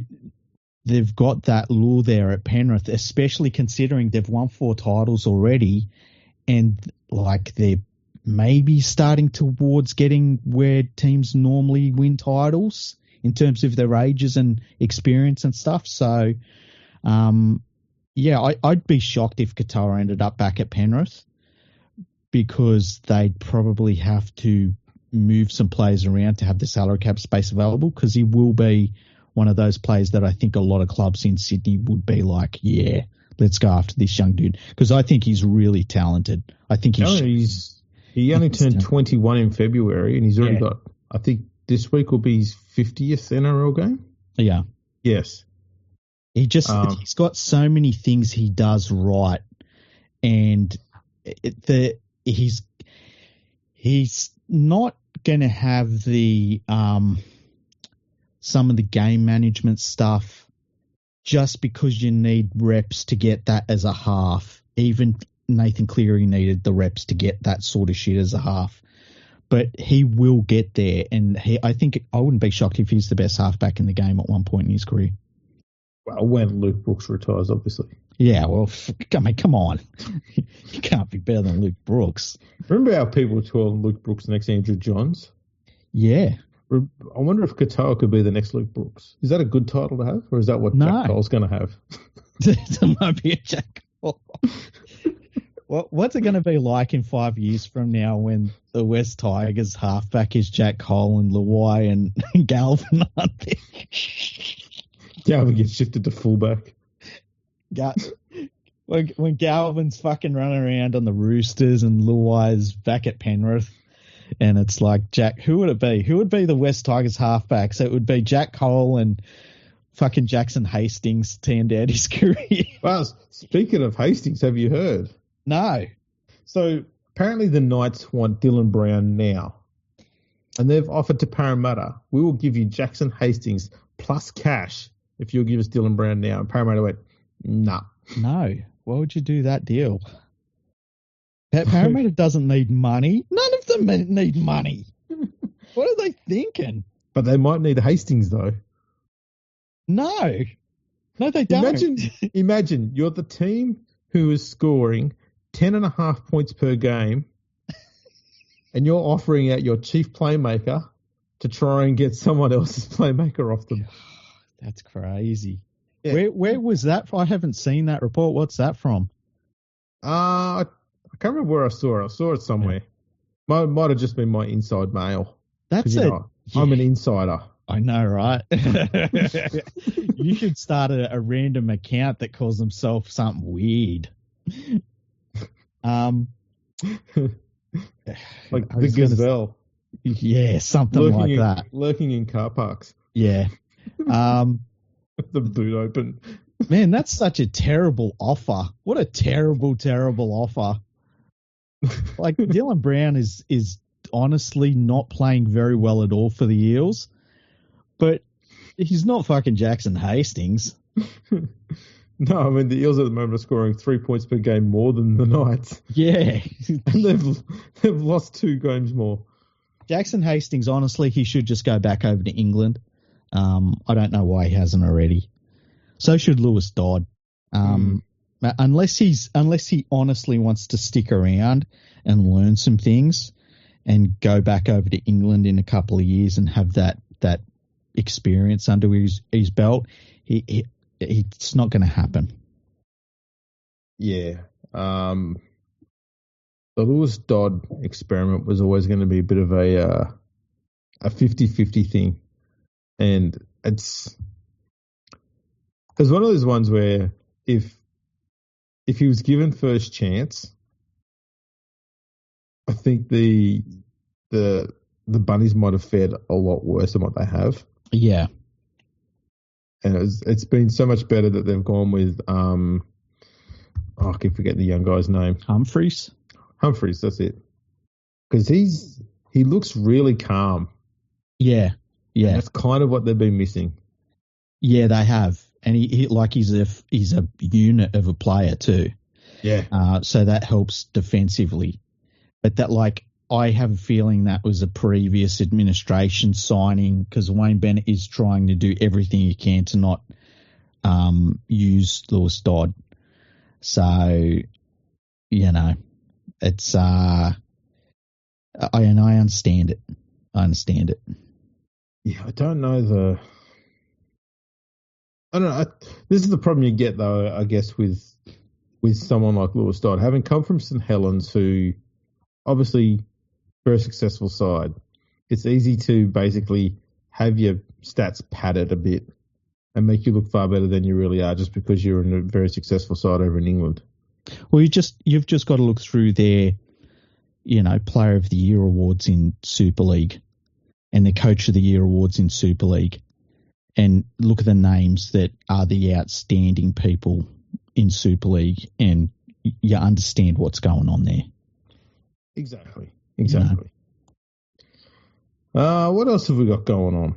they've got that lure there at Penrith, especially considering they've won 4 titles already, and like they're maybe starting towards getting where teams normally win titles in terms of their ages and experience and stuff. So, yeah, I'd be shocked if Katoa ended up back at Penrith, because they'd probably have to move some players around to have the salary cap space available, because he will be one of those players that I think a lot of clubs in Sydney would be like, yeah, let's go after this young dude, because I think he's really talented. I think he only turned 21 in February, and he's already got, I think this week will be his 50th NRL game. Yeah. Yes. He's got so many things he does right, and he's not going to have the some of the game management stuff just because you need reps to get that as a half. Even Nathan Cleary needed the reps to get that sort of shit as a half, but he will get there. And I think I wouldn't be shocked if he's the best halfback in the game at one point in his career. Well, when Luke Brooks retires, obviously. Yeah, well, I mean, come on. You can't be better than Luke Brooks. Remember how people were calling Luke Brooks next Andrew Johns? Yeah. I wonder if Katoa could be the next Luke Brooks. Is that a good title to have, or is that what Jack Cole's going to have? It might be a Jack Cole. What's it going to be like in 5 years from now when the West Tigers halfback is Jack Cole and Luai and Galvin aren't there? Galvin gets shifted to fullback. When Galvin's fucking running around on the Roosters and Luai's back at Penrith, and it's like, Jack, who would it be? Who would be the West Tigers halfback? So it would be Jack Cole and fucking Jackson Hastings to end out his career. Well, speaking of Hastings, have you heard? No. So apparently the Knights want Dylan Brown now, and they've offered to Parramatta, we will give you Jackson Hastings plus cash if you'll give us Dylan Brown now. And Parramatta went, nah. No. Why would you do that deal? Parramatta doesn't need money. None of them need money. What are they thinking? But they might need Hastings, though. No, they don't. Imagine you're the team who is scoring 10.5 points per game, and you're offering out your chief playmaker to try and get someone else's playmaker off them. That's crazy. Yeah. Where was that from? I haven't seen that report. What's that from? I can't remember where I saw it. I saw it somewhere. Might have just been my inside mail. That's it. I'm an insider. I know, right? You should start a random account that calls himself something weird. Like the Gazelle. Yeah, something like that. Lurking in car parks. Yeah. The boot open. Man, that's such a terrible offer. What a terrible, terrible offer. Like, Dylan Brown is honestly not playing very well at all for the Eels, but he's not fucking Jackson Hastings. No, I mean, the Eels at the moment are scoring 3 points per game more than the Knights. Yeah. And they've lost 2 games more. Jackson Hastings, honestly, he should just go back over to England. I don't know why he hasn't already. So should Lewis Dodd. Unless he honestly wants to stick around and learn some things and go back over to England in a couple of years and have that experience under his belt, it's not going to happen. Yeah. The Lewis Dodd experiment was always going to be a bit of a 50-50 thing. And it's one of those ones where if he was given first chance, I think the the Bunnies might have fared a lot worse than what they have. Yeah. And it's been so much better that they've gone with I keep forgetting the young guy's name. Humphreys, that's it. Because he looks really calm. Yeah. And that's kind of what they've been missing. Yeah, they have. And he's a unit of a player too. Yeah. So that helps defensively. But that, like, I have a feeling that was a previous administration signing, because Wayne Bennett is trying to do everything he can to not use Lewis Dodd. So, it's I understand it. Yeah, I don't know. This is the problem you get, though, I guess, with someone like Lewis Dodd, having come from St Helens, who obviously very successful side. It's easy to basically have your stats padded a bit and make you look far better than you really are, just because you're in a very successful side over in England. Well, you've just got to look through their, Player of the Year awards in Super League and the Coach of the Year awards in Super League, and look at the names that are the outstanding people in Super League, and you understand what's going on there. Exactly. What else have we got going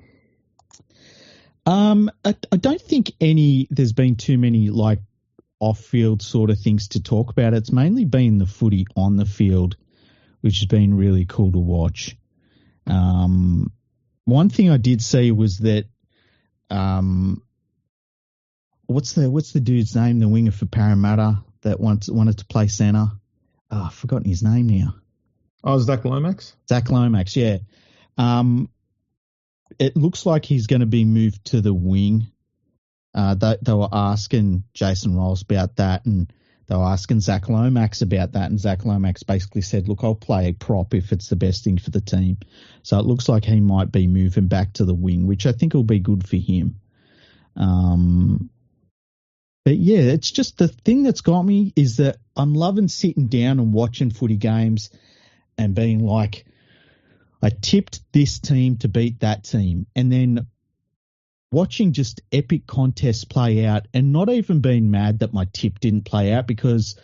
on? I don't think there's been too many like off-field sort of things to talk about. It's mainly been the footy on the field, which has been really cool to watch. One thing I did see was that what's the dude's name, the winger for Parramatta that wanted to play centre? Oh, I've forgotten his name now. Oh, Zach Lomax? Zach Lomax, yeah. It looks like he's going to be moved to the wing. They were asking Jason Rolls about that, and they were asking Zach Lomax about that, and Zach Lomax basically said, look, I'll play a prop if it's the best thing for the team. So it looks like he might be moving back to the wing, which I think will be good for him. But yeah, it's just the thing that's got me is that I'm loving sitting down and watching footy games and being like, I tipped this team to beat that team, and then watching just epic contests play out and not even being mad that my tip didn't play out, because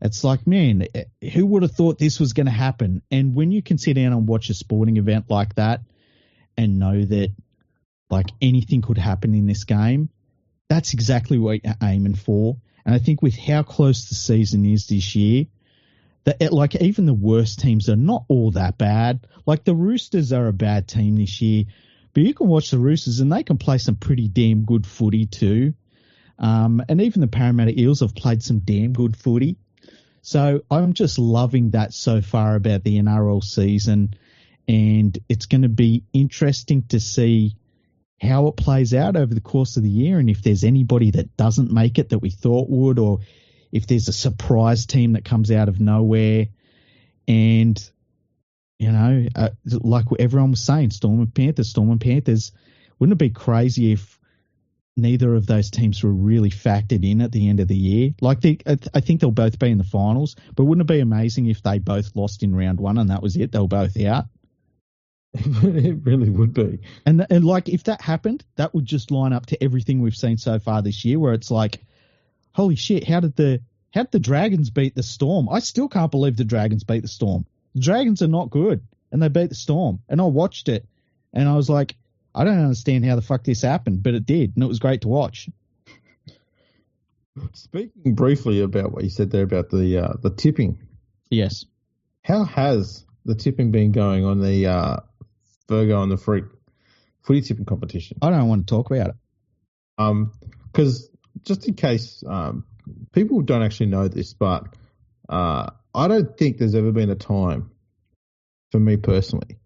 it's like, man, who would have thought this was going to happen? And when you can sit down and watch a sporting event like that and know that like anything could happen in this game, that's exactly what you're aiming for. And I think with how close the season is this year, that like even the worst teams are not all that bad. Like the Roosters are a bad team this year, but you can watch the Roosters and they can play some pretty damn good footy too. And even the Parramatta Eels have played some damn good footy. So I'm just loving that so far about the NRL season. And it's going to be interesting to see how it plays out over the course of the year, and if there's anybody that doesn't make it that we thought would, or if there's a surprise team that comes out of nowhere. And, like what everyone was saying, Storm and Panthers, wouldn't it be crazy if neither of those teams were really factored in at the end of the year? Like, I think they'll both be in the finals, but wouldn't it be amazing if they both lost in round one and that was it? They were both out. It really would be. And like, if that happened, that would just line up to everything we've seen so far this year, where it's like, holy shit, how did the Dragons beat the Storm? I still can't believe the Dragons beat the Storm. The Dragons are not good, and they beat the Storm. And I watched it, and I was like, I don't understand how the fuck this happened, but it did, and it was great to watch. Speaking briefly about what you said there about the tipping. Yes. How has the tipping been going on the Fergo and the Freak footy tipping competition? I don't want to talk about it. Because just in case people don't actually know this, but I don't think there's ever been a time for me personally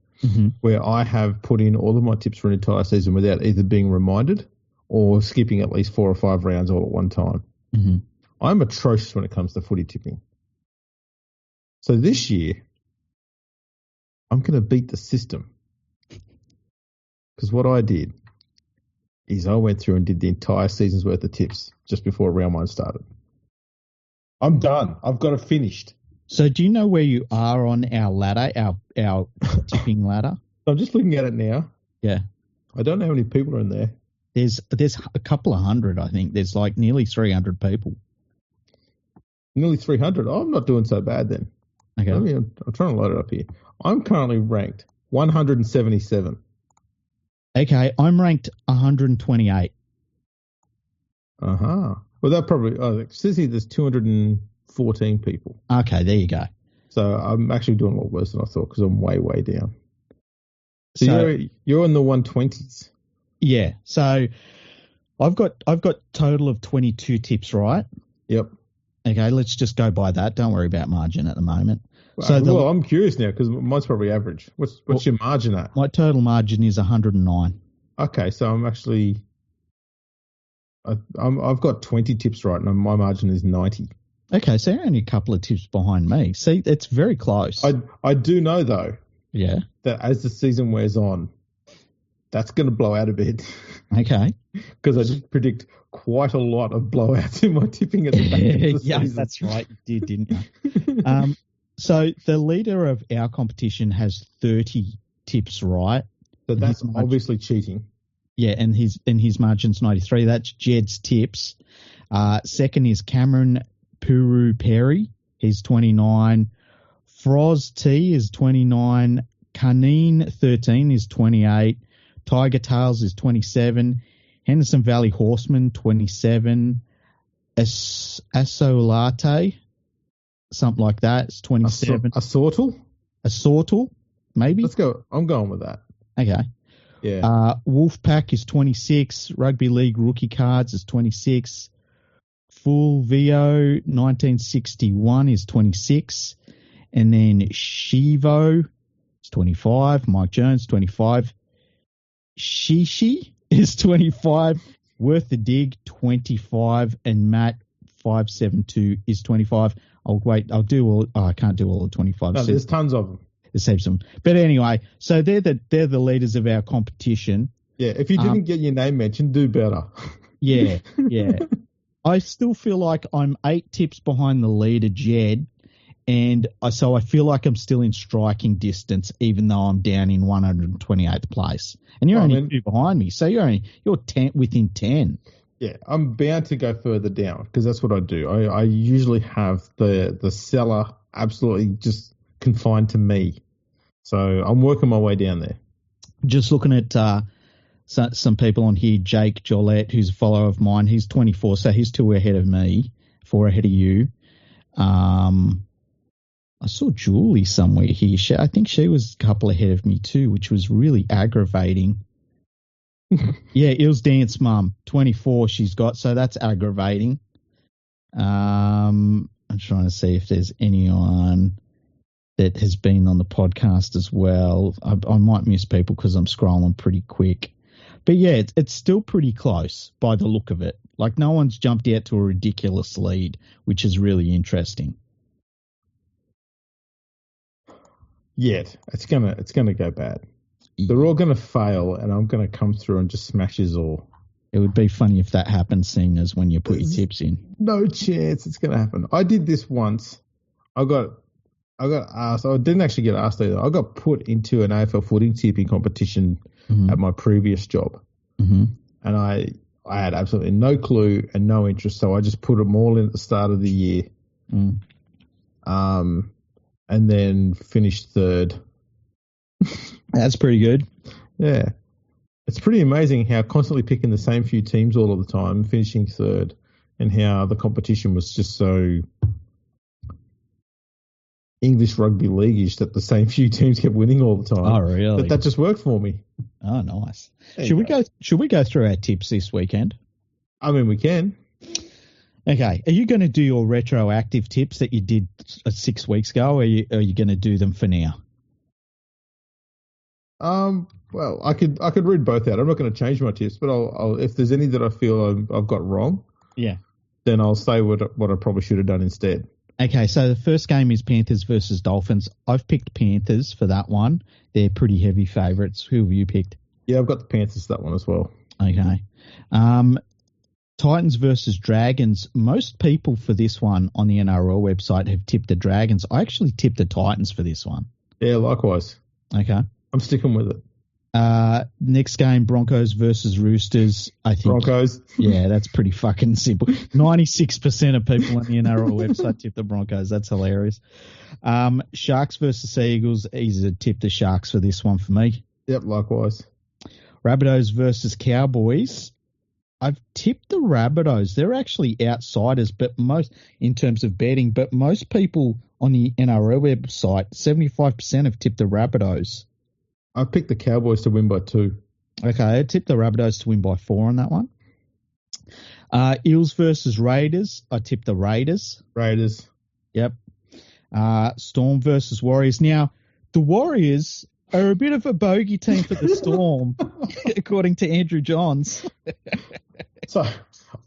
where I have put in all of my tips for an entire season without either being reminded or skipping at least 4 or 5 rounds all at one time. I'm atrocious when it comes to footy tipping. So this year, I'm going to beat the system. Because what I did is I went through and did the entire season's worth of tips just before round 1 started. I'm done. I've got it finished. So do you know where you are on our ladder, our tipping ladder? I'm just looking at it now. Yeah. I don't know how many people are in there. There's a couple of hundred, I think. There's like nearly 300 people. Nearly 300. Oh, I'm not doing so bad then. Okay. I'm trying to load it up here. I'm currently ranked 177. Okay, I'm ranked 128. Uh-huh. Well, that probably... Oh, it says here there's 214 people. Okay, there you go. So I'm actually doing a lot worse than I thought because I'm way, way down. So you're in the 120s. Yeah. So I've got total of 22 tips right. Yep. Okay, let's just go by that. Don't worry about margin at the moment. Well, I'm curious now because mine's probably average. What's your margin at? My total margin is 109. Okay, so I'm actually I've got 20 tips right, and my margin is 90. Okay, so you're only a couple of tips behind me. See, it's very close. I do know though. Yeah. That as the season wears on, that's going to blow out a bit. Okay. Because I just predict quite a lot of blowouts in my tipping at the back of the yeah, season. that's right. You did, didn't you? So the leader of our competition has 30 tips right. So that's obviously cheating. Yeah, and his margin's 93. That's Jed's tips. Second is Cameron Puru Perry. He's 29. Froz T is 29. Canine 13 is 28. Tiger Tails is 27. Henderson Valley Horseman 27. Asolate, something like that, is 27. Assortal, maybe. Let's go. I'm going with that. Okay. Yeah. Wolfpack is 26. Rugby League Rookie Cards is 26. Full VO 1961 is 26. And then Shivo is 25. Mike Jones, 25. Shishi is 25. Worth the Dig, 25. And Matt 572 is 25. I'll do all. Oh, I can't do all the 25. No, there's tons of them. There's heaps of them. But anyway, so they're the leaders of our competition. Yeah, if you didn't get your name mentioned, do better. Yeah. I still feel like I'm 8 tips behind the leader, Jed, and so I feel like I'm still in striking distance, even though I'm down in 128th place. And you're only 2 behind me, so you're 10 within 10. Yeah, I'm bound to go further down because that's what I do. I usually have the seller absolutely just confined to me. So I'm working my way down there. Just looking at some people on here, Jake Jolette, who's a follower of mine, he's 24, so he's 2 ahead of me, 4 ahead of you. I saw Julie somewhere here. I think she was a couple ahead of me too, which was really aggravating. Yeah, Il's Dance Mum, 24 she's got, so that's aggravating. I'm trying to see if there's anyone that has been on the podcast as well. I might miss people because I'm scrolling pretty quick. But yeah, it's still pretty close by the look of it. Like no one's jumped out to a ridiculous lead, which is really interesting. Yet it's gonna go bad. They're all gonna fail, and I'm gonna come through and just smash us all. It would be funny if that happened, seeing as when you put your tips in. No chance it's gonna happen. I did this once. I got asked. I didn't actually get asked either. I got put into an AFL footy tipping competition at my previous job, and I had absolutely no clue and no interest. So I just put them all in at the start of the year, and then finished third. That's pretty good. Yeah, it's pretty amazing how constantly picking the same few teams all of the time, finishing third, and how the competition was just so English rugby league-ish that the same few teams kept winning all the time. Oh, really? But that just worked for me. Oh, nice. Should we go through our tips this weekend? I mean, we can. Okay. Are you going to do your retroactive tips that you did 6 weeks ago, or are you going to do them for now? Well, I could read both out. I'm not going to change my tips, but I'll if there's any that I feel I've got wrong, then I'll say what I probably should have done instead. Okay, so the first game is Panthers versus Dolphins. I've picked Panthers for that one. They're pretty heavy favourites. Who have you picked? Yeah, I've got the Panthers for that one as well. Okay. Titans versus Dragons. Most people for this one on the NRL website have tipped the Dragons. I actually tipped the Titans for this one. Yeah, likewise. Okay. I'm sticking with it. Next game, Broncos versus Roosters. I think Broncos. Yeah, that's pretty fucking simple. 96% of people on the NRL website tip the Broncos. That's hilarious. Sharks versus Eagles. Easy to tip the Sharks for this one for me. Yep, likewise. Rabbitohs versus Cowboys. I've tipped the Rabbitohs. They're actually outsiders, but in terms of betting, but most people on the NRL website, 75% have tipped the Rabbitohs. I picked the Cowboys to win by 2. Okay, I tipped the Rabbitohs to win by 4 on that one. Eels versus Raiders. I tipped the Raiders. Raiders. Yep. Storm versus Warriors. Now, the Warriors are a bit of a bogey team for the Storm, according to Andrew Johns. So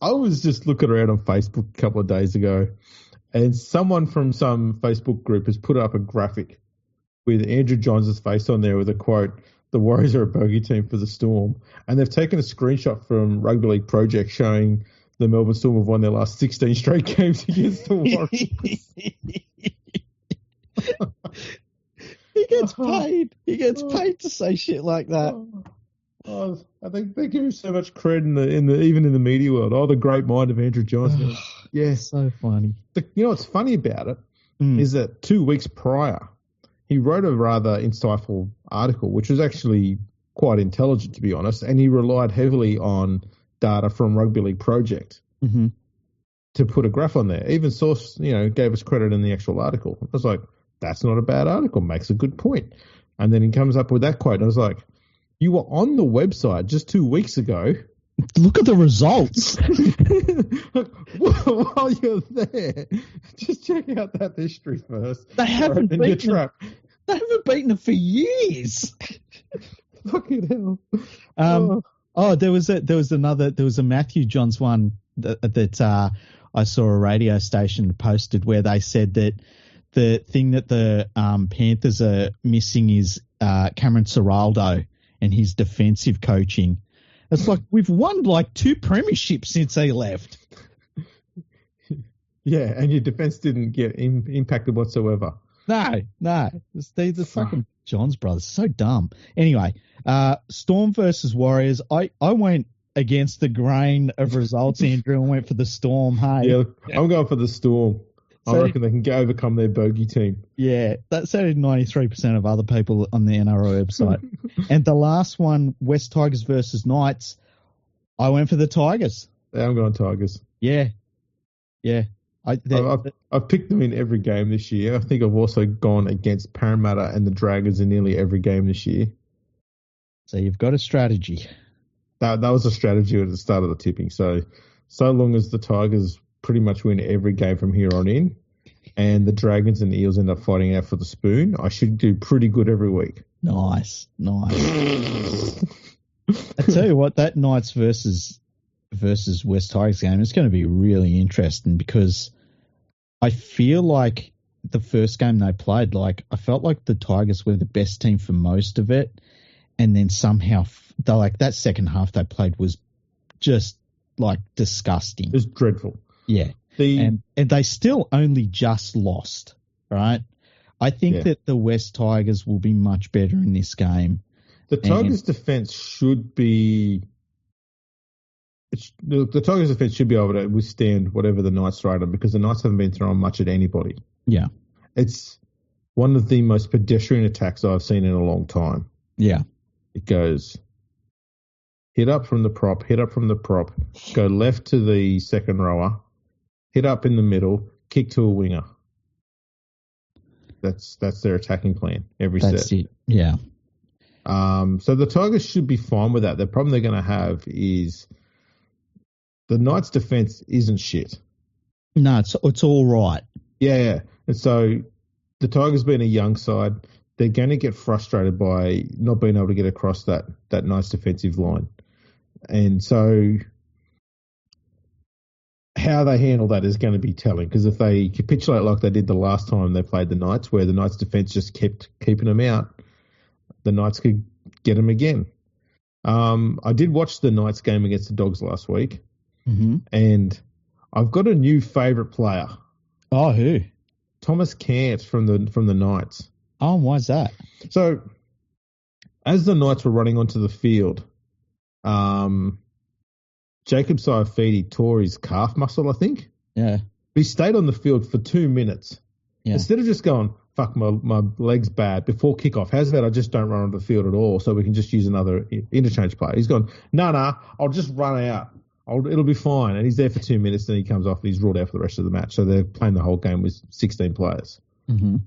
I was just looking around on Facebook a couple of days ago, and someone from some Facebook group has put up a graphic with Andrew Johns' face on there with a quote, "The Warriors are a bogey team for the Storm." And they've taken a screenshot from Rugby League Project showing the Melbourne Storm have won their last 16 straight games against the Warriors. He gets paid. He gets paid to say shit like that. I think they give him so much credit even in the media world. Oh, the great mind of Andrew Johns. Yeah, so funny. You know what's funny about it is that 2 weeks prior, he wrote a rather insightful article, which was actually quite intelligent, to be honest, and he relied heavily on data from Rugby League Project to put a graph on there. Even Source, gave us credit in the actual article. I was like, that's not a bad article, makes a good point. And then he comes up with that quote, and I was like, you were on the website just 2 weeks ago. Look at the results. While you're there, just check out that history first. They haven't beaten them for years. Fucking hell. There was a Matthew Johns one that I saw a radio station posted where they said that the thing that the Panthers are missing is Cameron Ciraldo and his defensive coaching. It's like we've won 2 premierships since he left. Yeah, and your defense didn't get impacted whatsoever. No. The fucking Johns brothers. So dumb. Anyway, Storm versus Warriors. I went against the grain of results, Andrew, and went for the Storm. Hey, yeah, I'm going for the Storm. I reckon they can overcome their bogey team. Yeah, that said 93% of other people on the NRL website. And the last one, West Tigers versus Knights, I went for the Tigers. Yeah, I'm going Tigers. Yeah. I've picked them in every game this year. I think I've also gone against Parramatta and the Dragons in nearly every game this year. So you've got a strategy. That was a strategy at the start of the tipping. So long as the Tigers pretty much win every game from here on in, and the Dragons and the Eels end up fighting out for the spoon, I should do pretty good every week. Nice. I tell you what, that Knights versus West Tigers game is going to be really interesting because I feel like the first game they played, I felt like the Tigers were the best team for most of it, and then somehow that second half they played was just disgusting. It was dreadful. Yeah. And they still only just lost, right? I think that the West Tigers will be much better in this game. The Tigers' defense should be... The Tigers' defense should be able to withstand whatever the Knights throw at them because the Knights haven't been throwing much at anybody. Yeah. It's one of the most pedestrian attacks I've seen in a long time. Yeah. It goes... hit up from the prop, go left to the second rower, hit up in the middle, kick to a winger. That's their attacking plan every set. That's it, yeah. So the Tigers should be fine with that. The problem they're going to have is the Knights' defense isn't shit. No, it's all right. Yeah. And so the Tigers being a young side, they're going to get frustrated by not being able to get across that Knights defensive line. And so how they handle that is going to be telling because if they capitulate like they did the last time they played the Knights, where the Knights defense just kept keeping them out, the Knights could get them again. I did watch the Knights game against the Dogs last week, and I've got a new favourite player. Oh, who? Thomas Cant from the Knights. Oh, why's that? So as the Knights were running onto the field, Jacob Saifidi tore his calf muscle, I think. Yeah. He stayed on the field for 2 minutes. Yeah. Instead of just going, fuck, my leg's bad, before kickoff, how's about I just don't run onto the field at all so we can just use another interchange player? He's gone, nah, I'll just run out. It'll be fine. And he's there for 2 minutes, then he comes off and he's ruled out for the rest of the match. So they're playing the whole game with 16 players. Mm-hmm.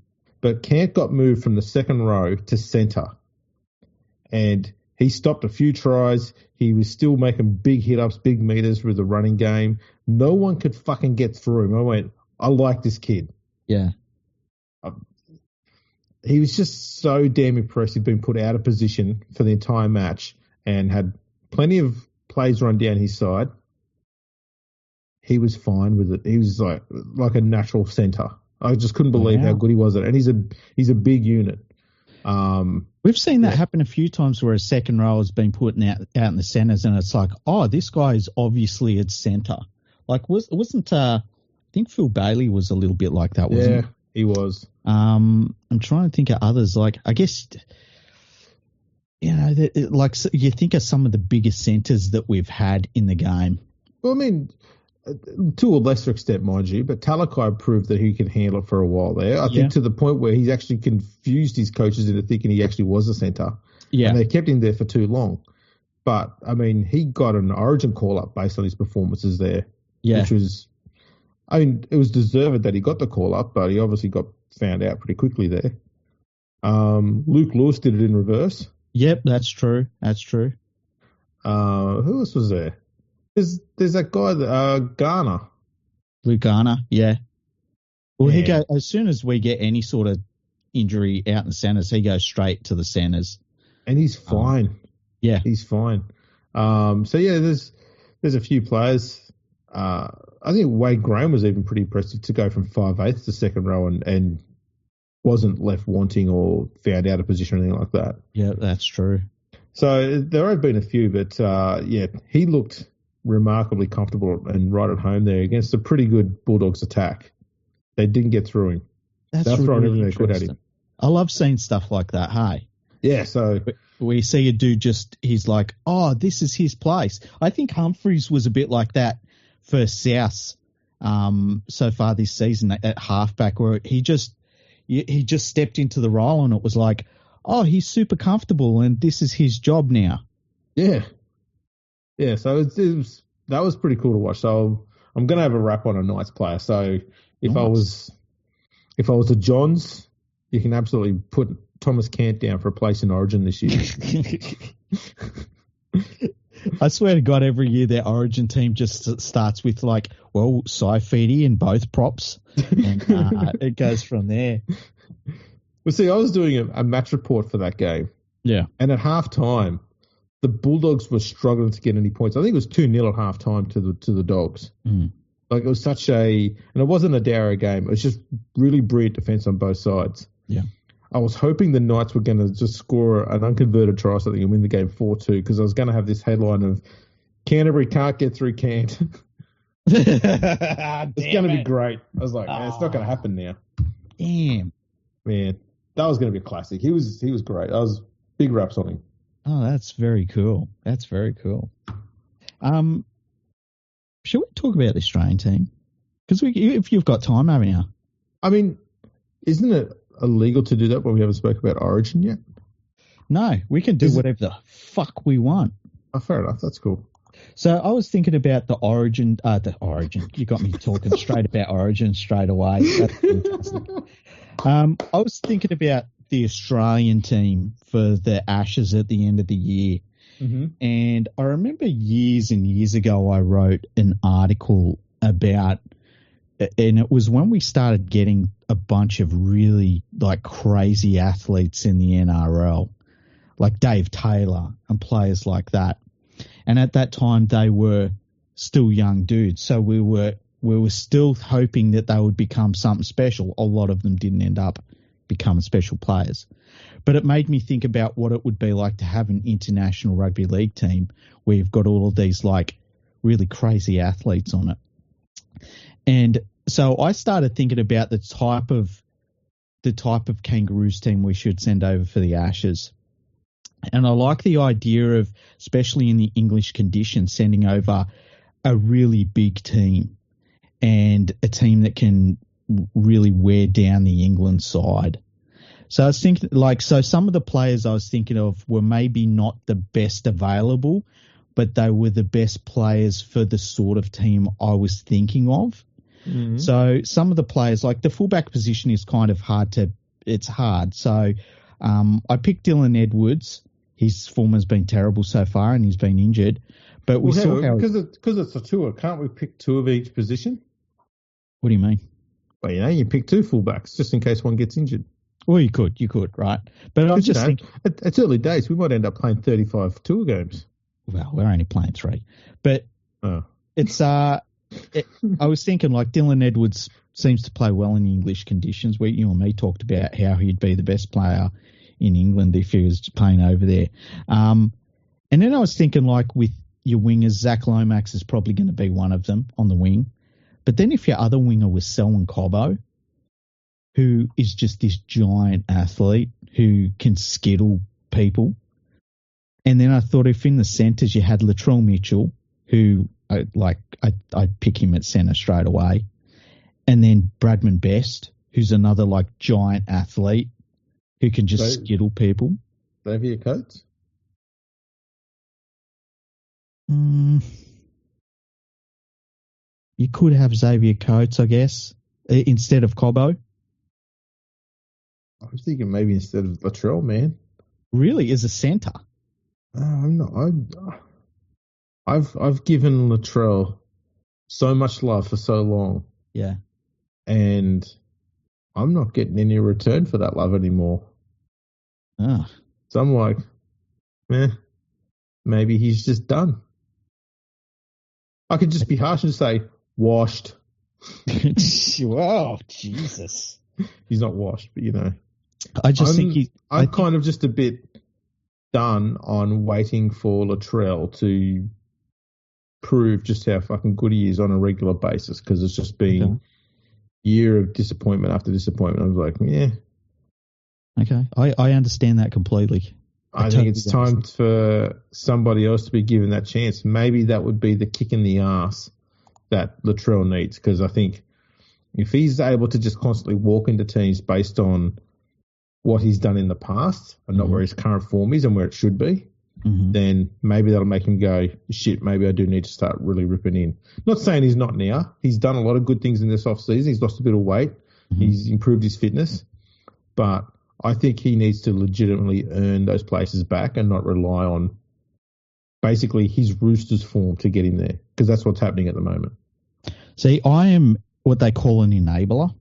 But Cant got moved from the second row to centre. And he stopped a few tries. He was still making big hit-ups, big meters with the running game. No one could fucking get through him. I went, I like this kid. Yeah. He was just so damn impressive, being put out of position for the entire match and had plenty of plays run down his side. He was fine with it. He was like a natural centre. I just couldn't believe how good he was at it. And he's a big unit. We've seen that happen a few times where a second row has been put out in the centres, and it's like, oh, this guy is obviously at centre. Like, wasn't I think Phil Bailey was a little bit like that, wasn't he? Yeah, he was. I'm trying to think of others. Like, I guess, like you think of some of the biggest centres that we've had in the game. Well, I mean, to a lesser extent, mind you, but Talakai proved that he could handle it for a while there. I think to the point where he's actually confused his coaches into thinking he actually was a centre. Yeah. And they kept him there for too long. But, I mean, he got an Origin call-up based on his performances there. Yeah. Which was, I mean, it was deserved that he got the call-up, but he obviously got found out pretty quickly there. Luke Lewis did it in reverse. Yep, that's true. Who else was there? There's that guy, Garner. Luke Garner, yeah. Well, he goes, as soon as we get any sort of injury out in the centres, he goes straight to the centres. And he's fine. Yeah. He's fine. So, yeah, there's a few players. I think Wade Graham was even pretty impressive to go from 5/8 to second row and wasn't left wanting or found out of position or anything like that. Yeah, that's true. So there have been a few, but, he looked remarkably comfortable and right at home there against a pretty good Bulldogs attack. They didn't get through him. They're throwing everything they could at him. I love seeing stuff like that, hey? Yeah, so... We see a dude he's like, oh, this is his place. I think Humphreys was a bit like that for South so far this season at halfback, where he just stepped into the role and it was like, oh, he's super comfortable and this is his job now. Yeah. Yeah, so that was pretty cool to watch. So I'm going to have a wrap on a Knights player. So if I was the Johns, you can absolutely put Thomas Cant down for a place in Origin this year. I swear to God, every year their Origin team just starts with like, well, Saifidi in both props, and it goes from there. Well, see, I was doing a match report for that game. Yeah. And at halftime, the Bulldogs were struggling to get any points. I think it was 2-0 at halftime to the Dogs. Mm. Like, it was and it wasn't a dour game. It was just really brilliant defence on both sides. Yeah. I was hoping the Knights were going to just score an unconverted try or something and win the game 4-2, because I was going to have this headline of Canterbury can't get through Cant. It's going to be great. I was like, man, it's not going to happen now. Damn. Man, that was going to be a classic. He was great. I was big raps on him. Oh, that's very cool. That's very cool. Shall we talk about the Australian team? Because if you've got time, haven't you? I mean, isn't it illegal to do that when we haven't spoke about Origin yet? No, we can do whatever the fuck we want. Oh, fair enough. That's cool. So I was thinking about the Origin. You got me talking straight about Origin straight away. That's fantastic. I was thinking about the Australian team for the Ashes at the end of the year. Mm-hmm. And I remember years and years ago I wrote an article about, and it was when we started getting a bunch of really like crazy athletes in the NRL, like Dave Taylor and players like that. And at that time they were still young dudes. So we were still hoping that they would become something special. A lot of them didn't end up becoming special players. But it made me think about what it would be like to have an international rugby league team where you've got all of these like really crazy athletes on it. And so I started thinking about the type of Kangaroos team we should send over for the Ashes. And I like the idea of, especially in the English conditions, sending over a really big team and a team that can really wear down the England side. So I was thinking, so some of the players I was thinking of were maybe not the best available, but they were the best players for the sort of team I was thinking of. Mm-hmm. So some of the players, like the fullback position is kind of it's hard. So I picked Dylan Edwards. His form has been terrible so far and he's been injured. But because it's a tour, can't we pick two of each position? What do you mean? Well, you pick two fullbacks just in case one gets injured. Well, you could, right? But I'm just thinking, it's early days. We might end up playing 35 tour games. Well, we're only playing 3, but it's I was thinking like Dylan Edwards seems to play well in English conditions. You and me talked about how he'd be the best player in England if he was playing over there. And then I was thinking like with your wingers, Zach Lomax is probably going to be one of them on the wing. But then if your other winger was Selwyn Cobbo, who is just this giant athlete who can skittle people. And then I thought if in the centres you had Latrell Mitchell, who I'd pick him at centre straight away. And then Bradman Best, who's another like giant athlete who can just skittle people. Xavier Coates? You could have Xavier Coates, I guess, instead of Cobbo. I was thinking maybe instead of Latrell, man. Really, as a centre? I'm not. I've given Latrell so much love for so long. Yeah. And I'm not getting any return for that love anymore. Ah. So I'm like, maybe he's just done. I could just be harsh and say, washed. Wow, Jesus. He's not washed, but I just think I'm kind of just a bit done on waiting for Latrell to prove just how fucking good he is on a regular basis because it's just been year of disappointment after disappointment. I was like, yeah. Okay, I understand that completely. I think it's time for somebody else to be given that chance. Maybe that would be the kick in the ass that Latrell needs because I think if he's able to just constantly walk into teams based on what he's done in the past and not where his current form is and where it should be, then maybe that'll make him go, shit, maybe I do need to start really ripping in. Not saying he's not now. He's done a lot of good things in this off-season. He's lost a bit of weight. He's improved his fitness. But I think he needs to legitimately earn those places back and not rely on basically his Roosters form to get him there because that's what's happening at the moment. See, I am what they call an enabler.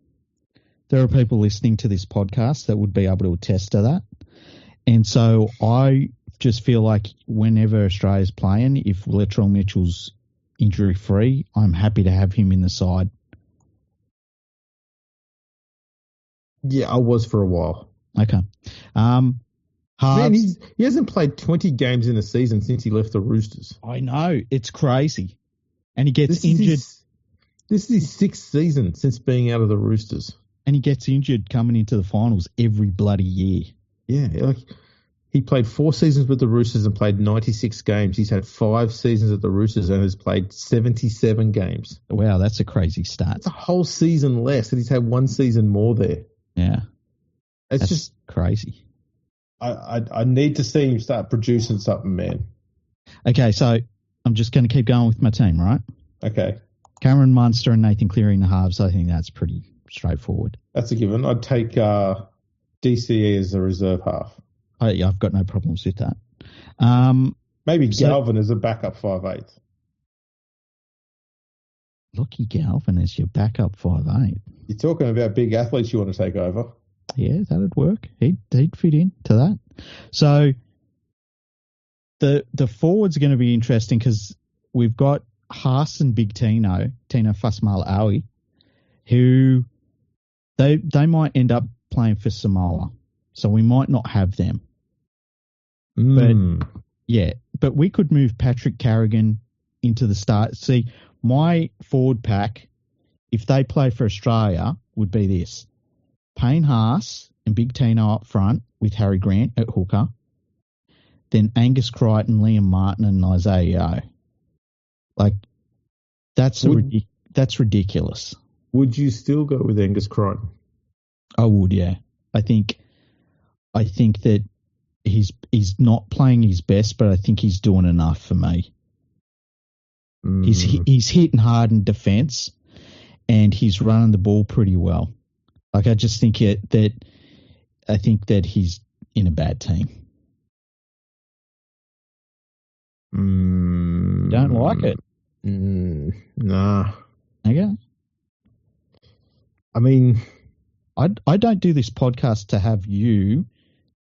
There are people listening to this podcast that would be able to attest to that. And so I just feel like whenever Australia's playing, if Latrell Mitchell's injury-free, I'm happy to have him in the side. Yeah, I was for a while. Okay. Man, he hasn't played 20 games in a season since he left the Roosters. I know. It's crazy. And he gets injured. This is his sixth season since being out of the Roosters. And he gets injured coming into the finals every bloody year. Yeah, he played 4 seasons with the Roosters and played 96 games. He's had 5 seasons at the Roosters and has played 77 games. Wow, that's a crazy stat. It's a whole season less, and he's had 1 season more there. Yeah. That's just crazy. I need to see him start producing something, man. Okay, so I'm just going to keep going with my team, right? Okay. Cameron Munster and Nathan Cleary in the halves. I think that's pretty straightforward. That's a given. I'd take DCE as a reserve half. Yeah, I've got no problems with that. Maybe Galvin as a backup 5'8". Lockie Galvin as your backup 5'8". You're talking about big athletes you want to take over. Yeah, that'd work. He'd fit in to that. So the forwards are going to be interesting because we've got Haas and Big Tino Fa'asuamaleaui, who they might end up playing for Samoa. So we might not have them. But we could move Patrick Carrigan into the start. See, my forward pack, if they play for Australia, would be this. Payne Haas and Big Tino up front with Harry Grant at hooker. then Angus Crichton, Liam Martin, and Isaiah Yeo. Like, that's ridiculous. Would you still go with Angus Crichton? I would, yeah. I think that he's not playing his best, but I think he's doing enough for me. He's hitting hard in defence, and he's running the ball pretty well. Like, I just think that he's in a bad team. Don't like it? Nah. Okay. I mean, I don't do this podcast to have you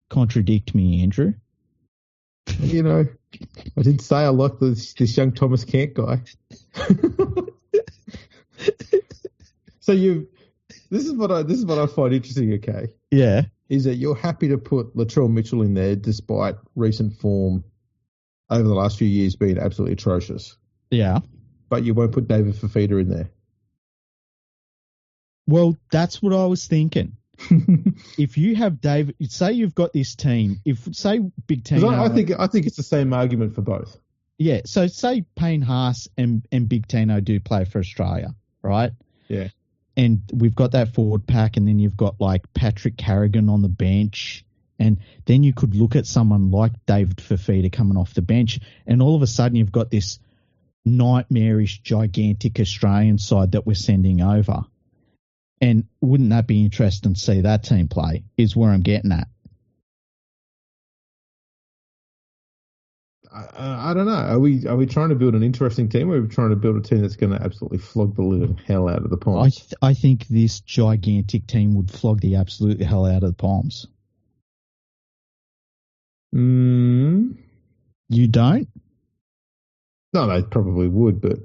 contradict me, Andrew. You know, I did say I like this young Thomas Kent guy. So this is what I find interesting. Okay, yeah, is that you're happy to put Latrell Mitchell in there despite recent form over the last few years being absolutely atrocious. Yeah, but you won't put David Fafita in there. Well, that's what I was thinking. If you have David, say you've got this team. Say Big Tino, I think it's the same argument for both. Yeah. So say Payne Haas and Big Tino do play for Australia, right? Yeah. And we've got that forward pack, and then you've got like Patrick Carrigan on the bench, and then you could look at someone like David Fafita coming off the bench, and all of a sudden you've got this nightmarish, gigantic Australian side that we're sending over. And wouldn't that be interesting to see that team play, is where I'm getting at. I don't know. Are we trying to build an interesting team, or are we trying to build a team that's going to absolutely flog the living hell out of the Palms? I think this gigantic team would flog the absolute hell out of the Palms. You don't? No, they probably would, but...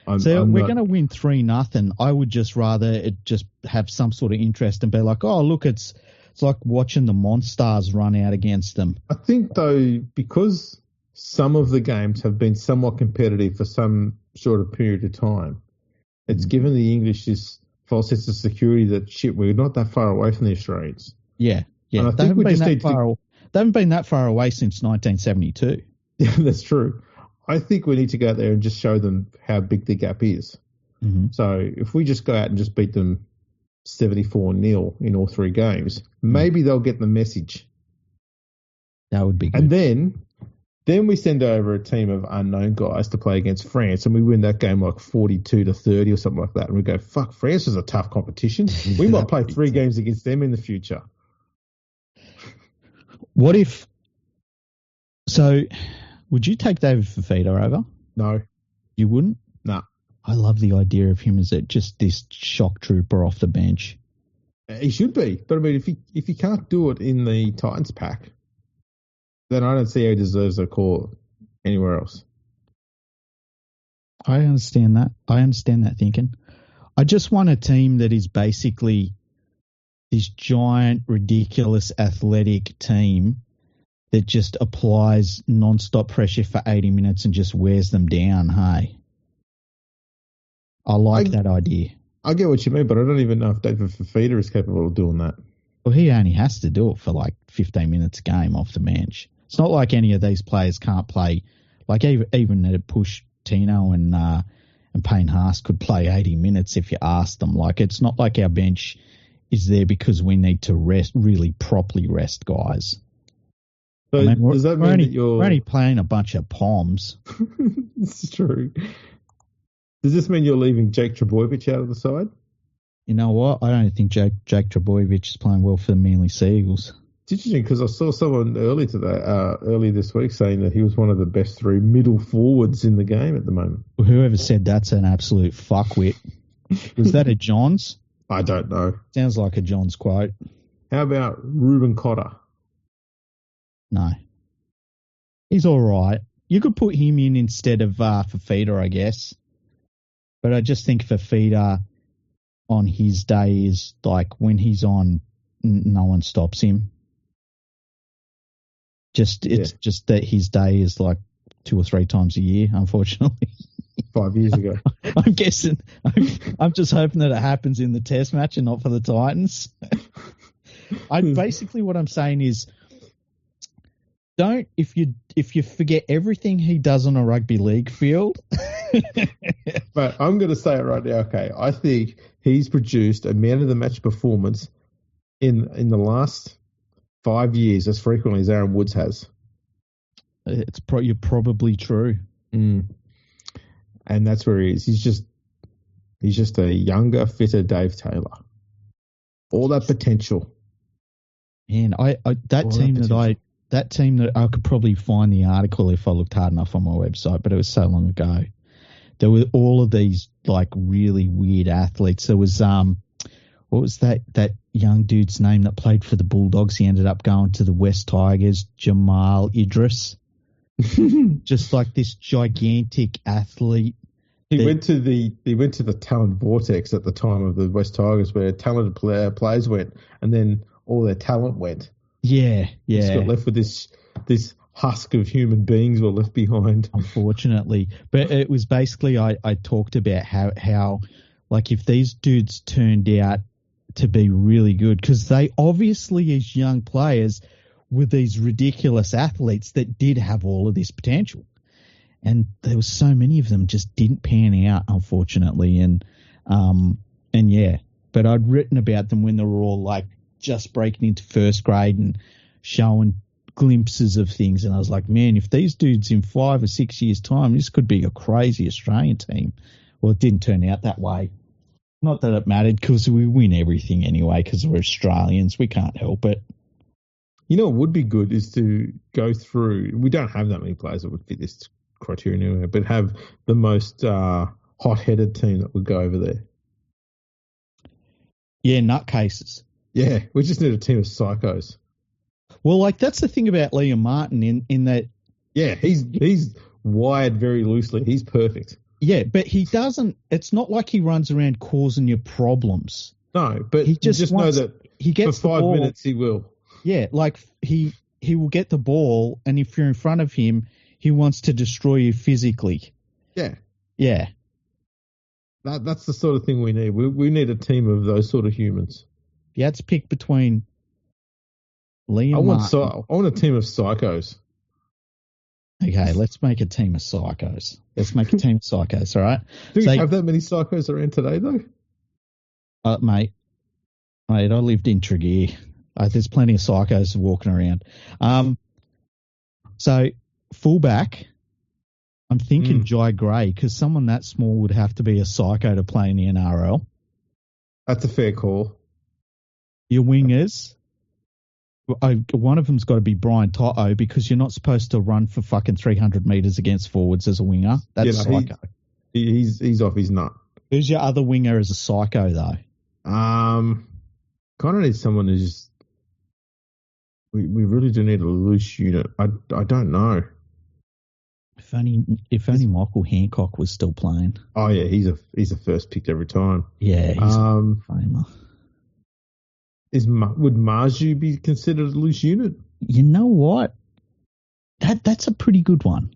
we're going to win 3-0. I would just rather it just have some sort of interest and be like, oh, look, it's like watching the Monstars run out against them. I think, though, because some of the games have been somewhat competitive for some short of period of time, it's given the English this false sense of security that, shit, we're not that far away from the Australians. Yeah. They haven't been that far away since 1972. Yeah, that's true. I think we need to go out there and just show them how big the gap is. Mm-hmm. So if we just go out and just beat them 74-0 in all three games, maybe they'll get the message. That would be good. And then we send over a team of unknown guys to play against France, and we win that game like 42-30 or something like that. And we go, fuck, France is a tough competition. We might play 3 games against them in the future. What if... So... Would you take David Fafita over? No. You wouldn't? No. I love the idea of him as just this shock trooper off the bench. He should be. But, I mean, if he can't do it in the Titans pack, then I don't see how he deserves a call anywhere else. I understand that. I understand that thinking. I just want a team that is basically this giant, ridiculous, athletic team that just applies non-stop pressure for 80 minutes and just wears them down, hey? I like that idea. I get what you mean, but I don't even know if David Fafita is capable of doing that. Well, he only has to do it for like 15 minutes a game off the bench. It's not like any of these players can't play. Like even at a push, Tino and Payne Haas could play 80 minutes if you asked them. Like, it's not like our bench is there because we need to really properly rest guys. So I mean, does that mean that we're only playing a bunch of Poms? This is true. Does this mean you're leaving Jake Trbojevic out of the side? You know what? I don't think Jake Trbojevic is playing well for the Manly Sea Eagles. It's interesting because I saw someone early this week saying that he was one of the best 3 middle forwards in the game at the moment. Well, whoever said that's an absolute fuckwit. Was that a Johns? I don't know. Sounds like a Johns quote. How about Ruben Cotter? No. He's all right. You could put him in instead of Fafita, I guess. But I just think Fafita on his day is like when he's on, no one stops him. It's just that his day is like 2 or 3 times a year, unfortunately. 5 years ago. I'm guessing. I'm just hoping that it happens in the Test match and not for the Titans. Basically what I'm saying is, Don't if you forget everything he does on a rugby league field. But I'm going to say it right now. Okay, I think he's produced a man of the match performance in the last 5 years as frequently as Aaron Woods has. You're probably true. And that's where he is. He's just a younger, fitter Dave Taylor. All that potential. Man, that team that I could probably find the article if I looked hard enough on my website, but it was so long ago. There were all of these like really weird athletes. There was what was that young dude's name that played for the Bulldogs? He ended up going to the West Tigers, Jamal Idris. Just like this gigantic athlete. He went to the talent vortex at the time of the West Tigers, where talented players went, and then all their talent went. Yeah. He got left with this husk of human beings were left behind. Unfortunately, but it was basically I talked about how like if these dudes turned out to be really good, because they obviously as young players were these ridiculous athletes that did have all of this potential. And there was so many of them just didn't pan out, unfortunately. And yeah, but I'd written about them when they were all like just breaking into first grade and showing glimpses of things. And I was like, man, if these dudes in 5 or 6 years' time, this could be a crazy Australian team. Well, it didn't turn out that way. Not that it mattered, because we win everything anyway because we're Australians. We can't help it. You know what would be good is to go through. We don't have that many players that would fit this criteria anyway, but have the most hot-headed team that would go over there. Yeah, nutcases. Yeah, we just need a team of psychos. Well, like that's the thing about Liam Martin in that. Yeah, he's wired very loosely. He's perfect. Yeah, but he doesn't. It's not like he runs around causing you problems. No, but he just know that he gets for 5 minutes he will. Yeah, like he will get the ball, and if you're in front of him, he wants to destroy you physically. Yeah. Yeah. That's the sort of thing we need. We need a team of those sort of humans. If you had to pick between Liam Martin. I want a team of psychos. Okay, let's make a team of psychos. All right? Do we have that many psychos around today, though? Mate, I lived in Tregear. There's plenty of psychos walking around. So, fullback, I'm thinking Jai Gray, because someone that small would have to be a psycho to play in the NRL. That's a fair call. Your wingers, one of them's got to be Brian Toto, because you're not supposed to run for fucking 300 metres against forwards as a winger. That's psycho. He's off his nut. Who's your other winger as a psycho, though? Kind of need someone who's... We really do need a loose unit. I don't know. If only Michael Hancock was still playing. Oh yeah, he's a first pick every time. Yeah, he's a famer. Would Marju be considered a loose unit? You know what? That's a pretty good one.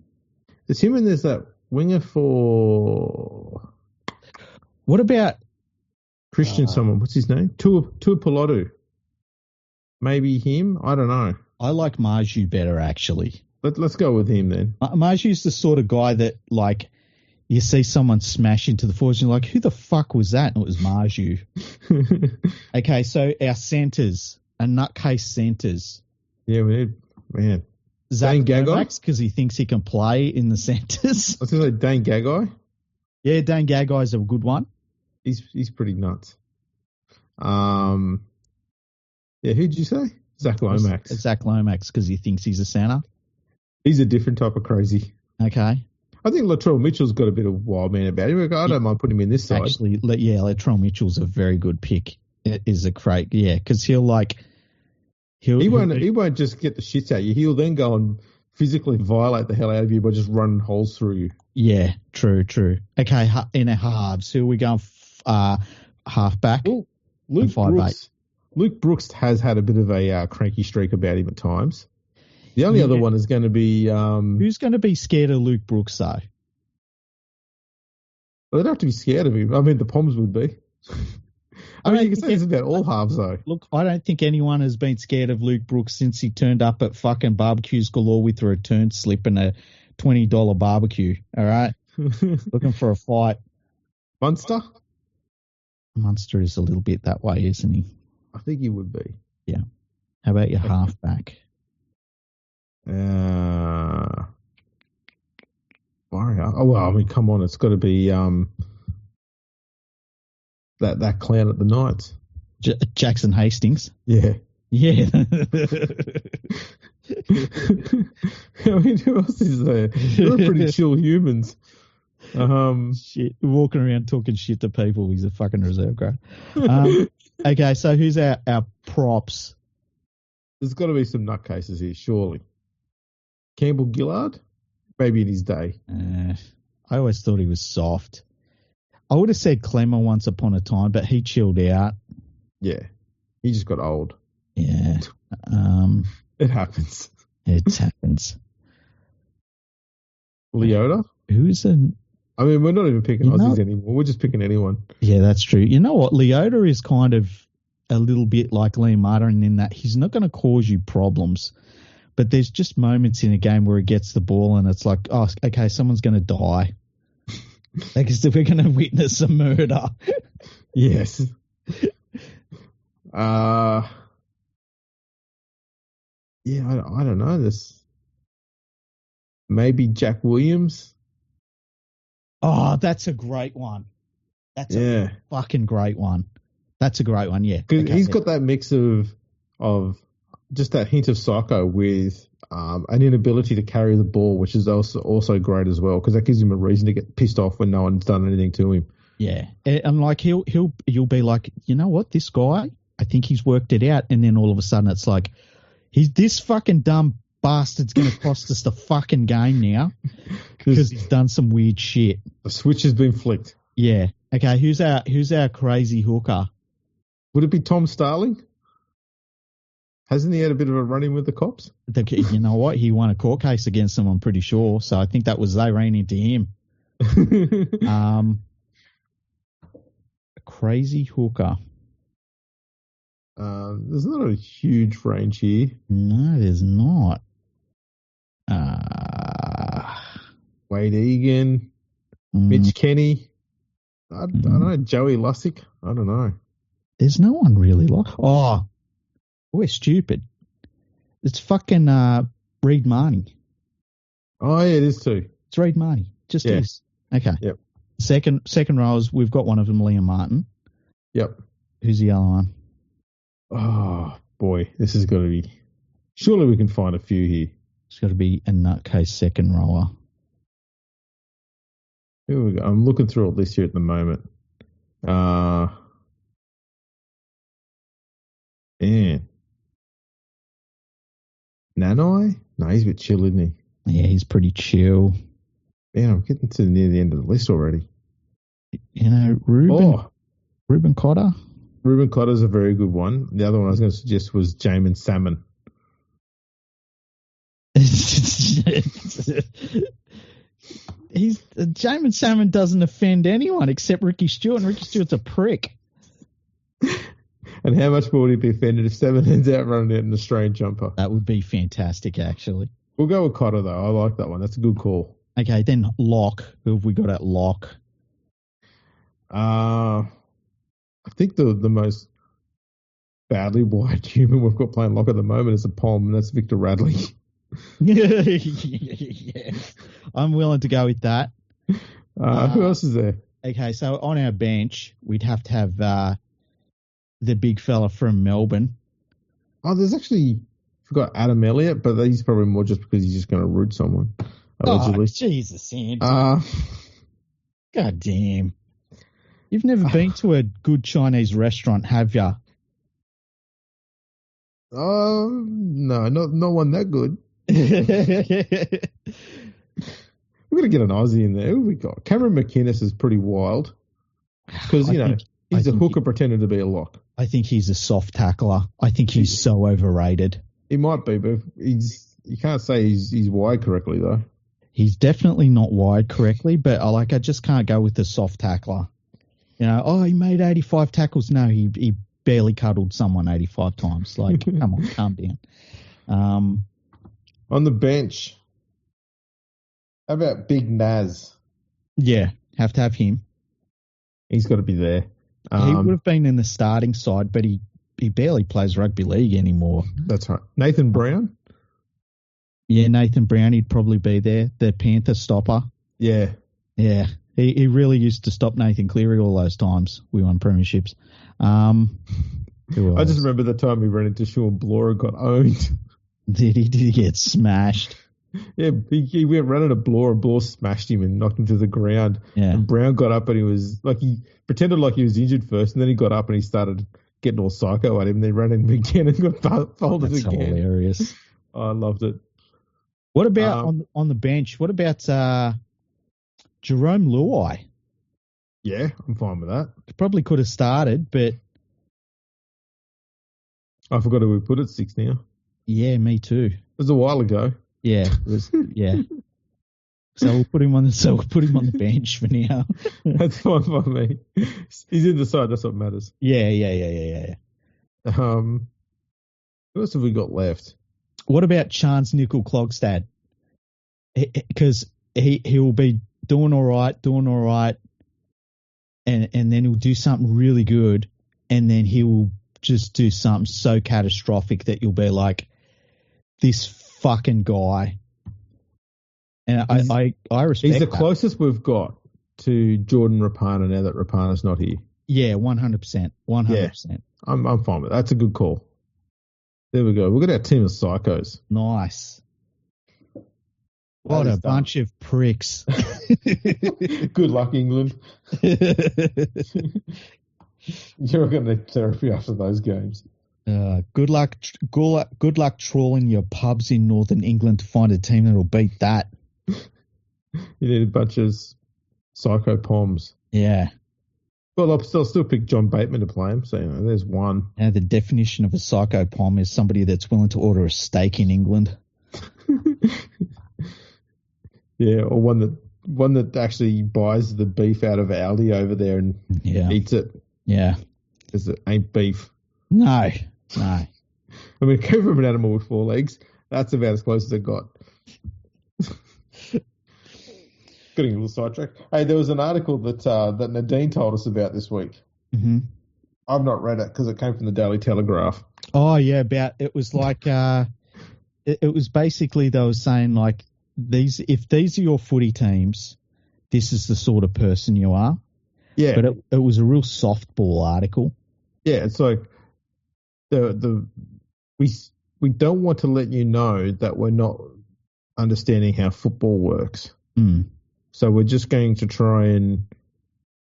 There's him and there's that winger for... What about... Christian someone. What's his name? Tuipulotu. Maybe him? I don't know. I like Marju better, actually. Let's go with him then. Marju's the sort of guy that, like, you see someone smash into the forwards and you're like, who the fuck was that? And it was Marju. Okay, so our centres, our nutcase centres. Yeah, we need, man. Zach Gagai, because he thinks he can play in the centres. I was going to say Dane Gagai. Yeah, Dane Gagai's a good one. He's pretty nuts. Yeah, who'd you say? Zach Lomax. Zach Lomax, because he thinks he's a centre. He's a different type of crazy. Okay. I think Latrell Mitchell's got a bit of wild man about him. I don't mind putting him in this side. Actually, yeah, Latrell Mitchell's a very good pick. It is a crate, yeah, because he won't just get the shits out of you. He'll then go and physically violate the hell out of you by just running holes through you. Yeah, true. Okay, in a halves, who are we going halfback? Well, Luke Brooks has had a bit of a cranky streak about him at times. The only other one is going to be... Who's going to be scared of Luke Brooks, though? Well, they'd have to be scared of him. I mean, the Poms would be. I mean, you can say this about all halves, though. Look, I don't think anyone has been scared of Luke Brooks since he turned up at fucking barbecues galore with a return slip and a $20 barbecue. All right, looking for a fight. Munster? Munster is a little bit that way, isn't he? I think he would be. Yeah. How about your halfback? Warrior. Oh well, I mean, come on, it's got to be that clown at the Knights. Jackson Hastings. Yeah. Yeah. I mean, who else is there? They're pretty chill humans. Shit, walking around talking shit to people. He's a fucking reserve grade. Okay, so who's our props? There's got to be some nutcases here, surely. Campbell Gillard, maybe in his day. I always thought he was soft. I would have said Clemmer once upon a time, but he chilled out. Yeah, he just got old. Yeah, it happens. It happens. Leota, who's an? I mean, we're not even picking Aussies anymore. We're just picking anyone. Yeah, that's true. You know what? Leota is kind of a little bit like Liam Martin in that he's not going to cause you problems. But there's just moments in a game where he gets the ball and it's like, oh, okay, someone's going to die. Like, we're going to witness a murder. Yes. Yeah, I don't know this. Maybe Jack Williams. Oh, that's a great one. That's a fucking great one. That's a great one, yeah. Because he's got that mix of just that hint of psycho with an inability to carry the ball, which is also great as well, because that gives him a reason to get pissed off when no one's done anything to him. Yeah, and like he'll be like, you know what, this guy, I think he's worked it out, and then all of a sudden it's like, this fucking dumb bastard's going to cost us the fucking game now because he's done some weird shit. The switch has been flicked. Yeah. Okay, who's our crazy hooker? Would it be Tom Starling? Hasn't he had a bit of a run-in with the cops? You know what? He won a court case against them, I'm pretty sure. So I think they ran into him. A crazy hooker. There's not a huge range here. No, there's not. Wade Egan, Mitch Kenny. I don't know. Joey Lussick. I don't know. There's no one really like. Oh, we're stupid. It's fucking Reed Marnie. Oh yeah, it is too. It's Reed Marnie. Just is. Okay. Yep. Second rows, we've got one of them, Liam Martin. Yep. Who's the other one? Oh boy, this has got to be. Surely we can find a few here. It's got to be a nutcase second rower. Here we go. I'm looking through a list here at the moment. Man. Nanai? No, he's a bit chill, isn't he? Yeah, he's pretty chill. Man, I'm getting to near the end of the list already. You know, Ruben Cotter? Ruben Cotter's a very good one. The other one I was going to suggest was Jamin Salmon. Jamin Salmon doesn't offend anyone except Ricky Stewart, and Ricky Stewart's a prick. And how much more would he be offended if Salmon ends out running out in an Australian jumper? That would be fantastic, actually. We'll go with Cotter, though. I like that one. That's a good call. Okay, then Lock. Who have we got at Lock? I think the most badly wired human we've got playing Lock at the moment is a Pom, and that's Victor Radley. Yeah, I'm willing to go with that. Who else is there? Okay, so on our bench, we'd have to have the big fella from Melbourne. Oh, there's actually, I forgot Adam Elliott, but he's probably more just because he's just going to root someone. Allegedly. Oh, Jesus, Andy. God damn. You've never been to a good Chinese restaurant, have you? No, not one that good. We're going to get an Aussie in there. Who we got? Cameron McInnes is pretty wild because, he's a hooker pretending to be a lock. I think he's a soft tackler. I think he's so overrated. He might be, but you can't say he's wired correctly, though. He's definitely not wired correctly, but I just can't go with the soft tackler. You know, oh, he made 85 tackles. No, he barely cuddled someone 85 times. Like, come on, calm down. On the bench, how about Big Naz? Yeah, have to have him. He's got to be there. He would have been in the starting side, but he barely plays rugby league anymore. That's right. Nathan Brown? Yeah, Nathan Brown, he'd probably be there. The Panther stopper. Yeah. Yeah. He really used to stop Nathan Cleary all those times we won premierships. I just remember the time we ran into Sean Bloor and got owned. Did he get smashed? Yeah, he went running a Bloor and Bloor smashed him and knocked him to the ground. Yeah. And Brown got up and he pretended like he was injured first, and then he got up and he started getting all psycho at him, and then ran in again and got folded That's again. Hilarious. Oh, I loved it. What about on the bench? What about Jerome Luai? Yeah, I'm fine with that. Probably could have started, but I forgot who we put at 6 now. Yeah, me too. It was a while ago. Yeah, it was. Yeah. So we'll put him on the bench for now. That's fine by me. He's in the side. That's what matters. Yeah. Who else have we got left? What about Chance Nickel-Klogstad? Because he will be doing all right, and then he'll do something really good, and then he will just do something so catastrophic that you'll be like, this fucking guy. And I respect He's the that. closest we've got to Jordan Rapana now that Rapana's not here. Yeah, 100%. 100%. Yeah, I'm fine with that. That's a good call. There we go. We've got our team of psychos. Nice. What a bunch of pricks. Good luck, England. You're going to need therapy after those games. Good luck trawling your pubs in Northern England to find a team that'll beat that. You need a bunch of psycho poms. Yeah. Well, I'll still pick John Bateman to play him, so there's one. Now, the definition of a psycho pom is somebody that's willing to order a steak in England. Yeah, or one that actually buys the beef out of Aldi over there and eats it. Yeah. Because it ain't beef. No. I mean, it came from an animal with 4 legs. That's about as close as it got. Getting a little sidetracked. Hey, there was an article that Nadine told us about this week. Mm-hmm. I've not read it because it came from the Daily Telegraph. Oh, yeah, it was like, it was basically they were saying like, if these are your footy teams, this is the sort of person you are. Yeah. But it was a real softball article. Yeah, it's like we don't want to let you know that we're not understanding how football works. Mm. So we're just going to try and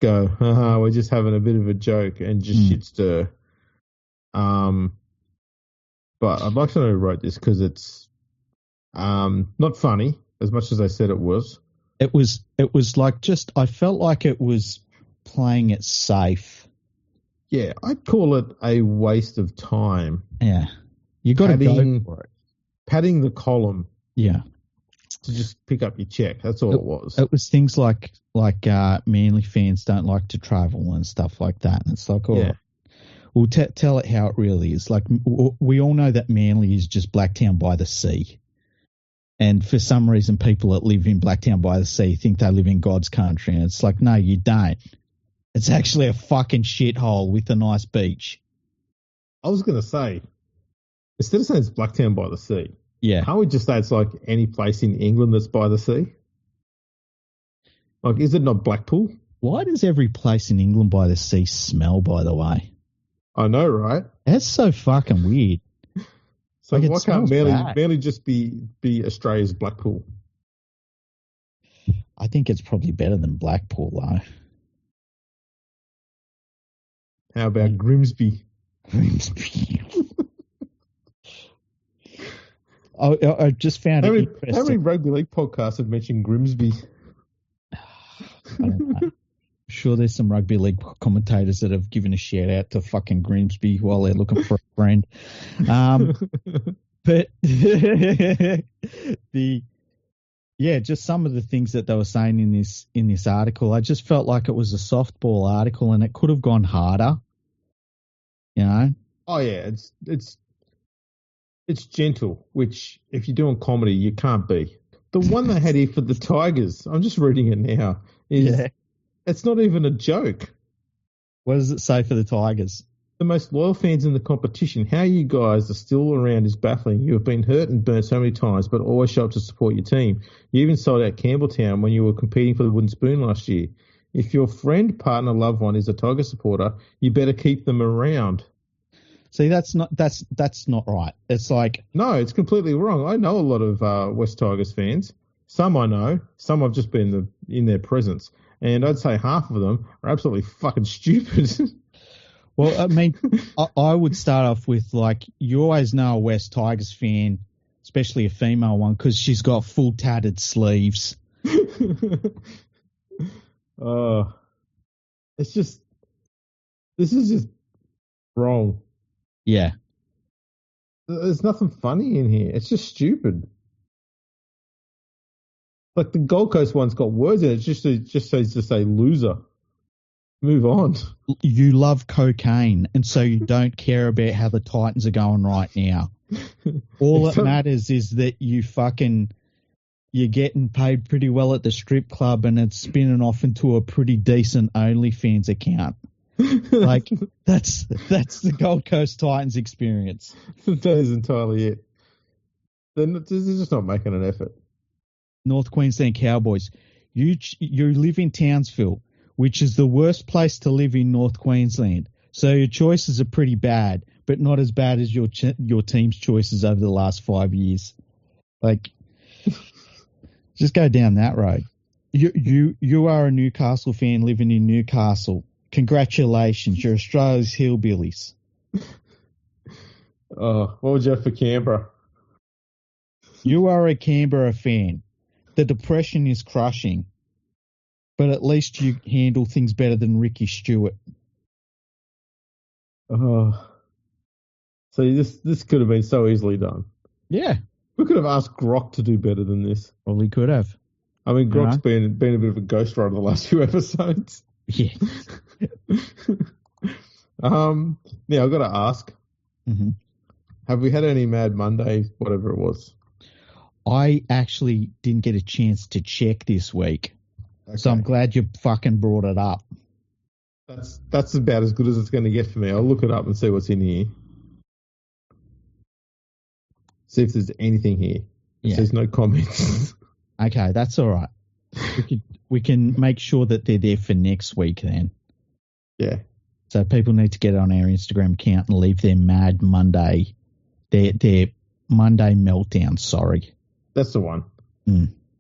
go, we're just having a bit of a joke and just shit stir. But I'd like to know who wrote this because it's not funny as much as they said it was. It was like I felt like it was playing it safe. Yeah, I'd call it a waste of time. Yeah. You got to go for it. Padding the column. Yeah. To just pick up your check. That's all it was. It was things like Manly fans don't like to travel and stuff like that. And it's like, right. Well, tell it how it really is. Like, we all know that Manly is just Blacktown by the sea. And for some reason, people that live in Blacktown by the sea think they live in God's country. And it's like, no, you don't. It's actually a fucking shithole with a nice beach. I was going to say, instead of saying it's Blacktown by the sea, can't we just say it's like any place in England that's by the sea? Like, is it not Blackpool? Why does every place in England by the sea smell, by the way? I know, right? That's so fucking weird. So like, why can't Manly just be Australia's Blackpool? I think it's probably better than Blackpool, though. How about Grimsby? I just found it interesting. How many rugby league podcasts have mentioned Grimsby? I don't know. I'm sure there's some rugby league commentators that have given a shout out to fucking Grimsby while they're looking for a friend. But Yeah, just some of the things that they were saying in this article. I just felt like it was a softball article and it could have gone harder. You know? Oh yeah, it's gentle, which if you're doing comedy, you can't be. The one they had here for the Tigers, I'm just reading it now, it's not even a joke. What does it say for the Tigers? The most loyal fans in the competition. How you guys are still around is baffling. You have been hurt and burnt so many times, but always show up to support your team. You even sold out Campbelltown when you were competing for the Wooden Spoon last year. If your friend, partner, loved one is a Tiger supporter, you better keep them around. See, that's not right. It's like, no, it's completely wrong. I know a lot of West Tigers fans. Some I know, some I've just been in their presence, and I'd say half of them are absolutely fucking stupid. Well, I mean, I would start off with, like, you always know a West Tigers fan, especially a female one, because she's got full tattered sleeves. This is just wrong. Yeah. There's nothing funny in here. It's just stupid. Like the Gold Coast one's got words in it. It just says to say loser. Move on. You love cocaine, and so you don't care about how the Titans are going right now. All that matters is that you're getting paid pretty well at the strip club, and it's spinning off into a pretty decent OnlyFans account. Like that's the Gold Coast Titans experience. That is entirely it. They're just not making an effort. North Queensland Cowboys, you live in Townsville, which is the worst place to live in North Queensland. So your choices are pretty bad, but not as bad as your team's choices over the last 5 years. Like, just go down that road. You are a Newcastle fan living in Newcastle. Congratulations, you're Australia's hillbillies. What would you have for Canberra? You are a Canberra fan. The depression is crushing. But at least you handle things better than Ricky Stewart. Oh, so this could have been so easily done. Yeah, we could have asked Grok to do better than this. Well, he could have. I mean, Grok's been a bit of a ghostwriter the last few episodes. Yeah. Now I've got to ask: have we had any Mad Monday, whatever it was? I actually didn't get a chance to check this week. Okay. So I'm glad you fucking brought it up. That's about as good as it's going to get for me. I'll look it up and see what's in here. See if there's anything here. If there's no comments. Okay, that's all right. We can make sure that they're there for next week then. Yeah. So people need to get on our Instagram account and leave their Mad Monday, their Monday meltdown. Sorry. That's the one.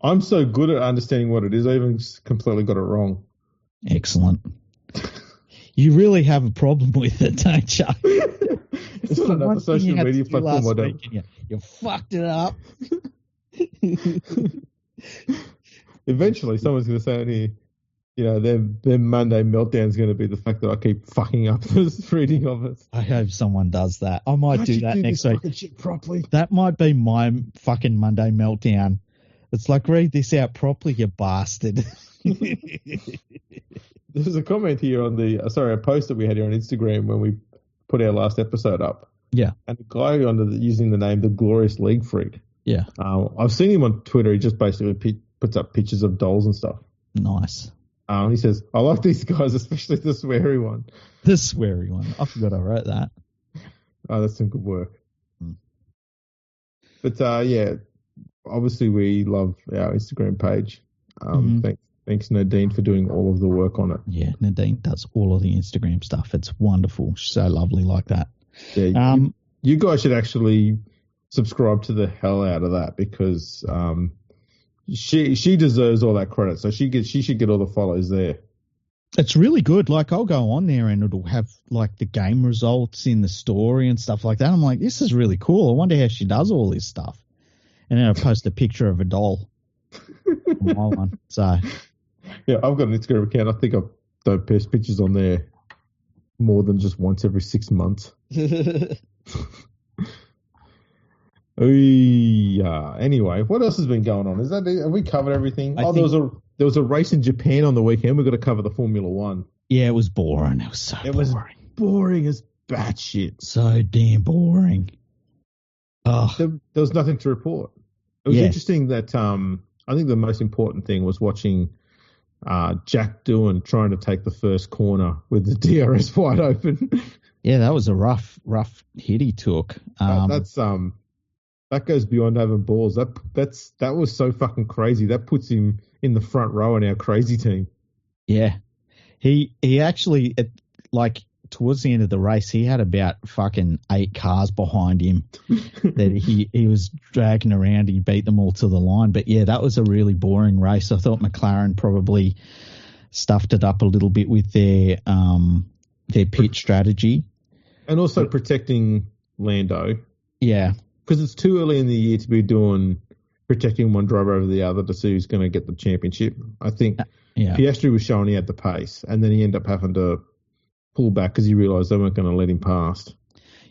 I'm so good at understanding what it is, I even completely got it wrong. Excellent. You really have a problem with it, don't you? It's not another social media platform I don't. You fucked it up. Eventually, someone's going to say, their Monday meltdown is going to be the fact that I keep fucking up the reading of it. I hope someone does that. I might do that next week. Shit properly. That might be my fucking Monday meltdown. It's like, read this out properly, you bastard. There's a comment here on a post that we had here on Instagram when we put our last episode up. Yeah. And the guy using the name The Glorious LeagueFreak. Yeah. I've seen him on Twitter. He just basically puts up pictures of dolls and stuff. Nice. He says, I like these guys, especially the sweary one. The sweary one. I forgot I wrote that. Oh, that's some good work. But, obviously we love our Instagram page. Thanks, Nadine, for doing all of the work on it. Yeah, Nadine does all of the Instagram stuff. It's wonderful. She's so lovely like that. Yeah, you guys should actually subscribe to the hell out of that because she deserves all that credit. So she should get all the follows there. It's really good. Like, I'll go on there and it'll have like the game results in the story and stuff like that. I'm like, this is really cool. I wonder how she does all this stuff. And then I'll post a picture of a doll. My one. So yeah, I've got an Instagram account. I think I don't post pictures on there more than just once every 6 months. Anyway, what else has been going on? Have we covered everything? I There was a race in Japan on the weekend. We've got to cover the Formula One. Yeah, it was boring. It was so boring. It was boring as batshit. So damn boring. Oh, there was nothing to report. It was interesting that I think the most important thing was watching Jack Doohan trying to take the first corner with the DRS wide open. Yeah, that was a rough hit he took. That goes beyond having balls. That was so fucking crazy. That puts him in the front row in our crazy team. Yeah, he actually towards the end of the race, he had about fucking 8 cars behind him that he was dragging around. He beat them all to the line. But yeah, that was a really boring race. I thought McLaren probably stuffed it up a little bit with their pit strategy. And also protecting Lando. Yeah. Because it's too early in the year to be protecting one driver over the other to see who's going to get the championship. I think Piastri was showing he had the pace, and then he ended up having to pull back because he realised they weren't going to let him past.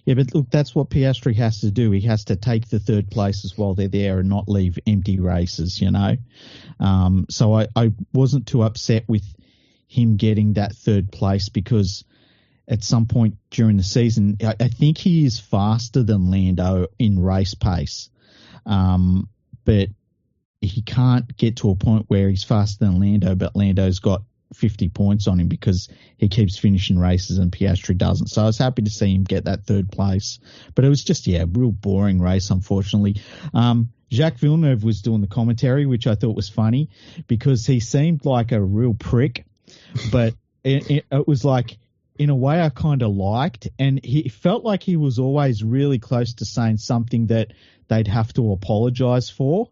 Yeah, but look, that's what Piastri has to do. He has to take the third places while they're there and not leave empty races, you know. So I wasn't too upset with him getting that third place because at some point during the season, I think he is faster than Lando in race pace. But he can't get to a point where he's faster than Lando, but Lando's got 50 points on him because he keeps finishing races and Piastri doesn't. So I was happy to see him get that third place. But it was just, a real boring race, unfortunately. Jacques Villeneuve was doing the commentary, which I thought was funny because he seemed like a real prick, but it was like, in a way I kind of liked, and he felt like he was always really close to saying something that they'd have to apologize for,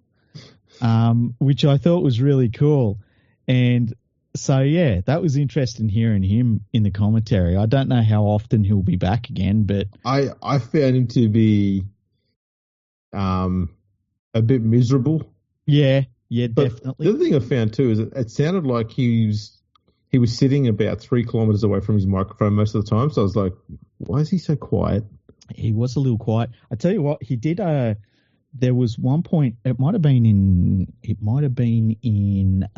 which I thought was really cool. And so, that was interesting hearing him in the commentary. I don't know how often he'll be back again, but I found him to be a bit miserable. Yeah, definitely. The other thing I found too is it sounded like he was sitting about 3 kilometers away from his microphone most of the time. So I was like, why is he so quiet? He was a little quiet. I tell you what, he did there was one point, it might have been in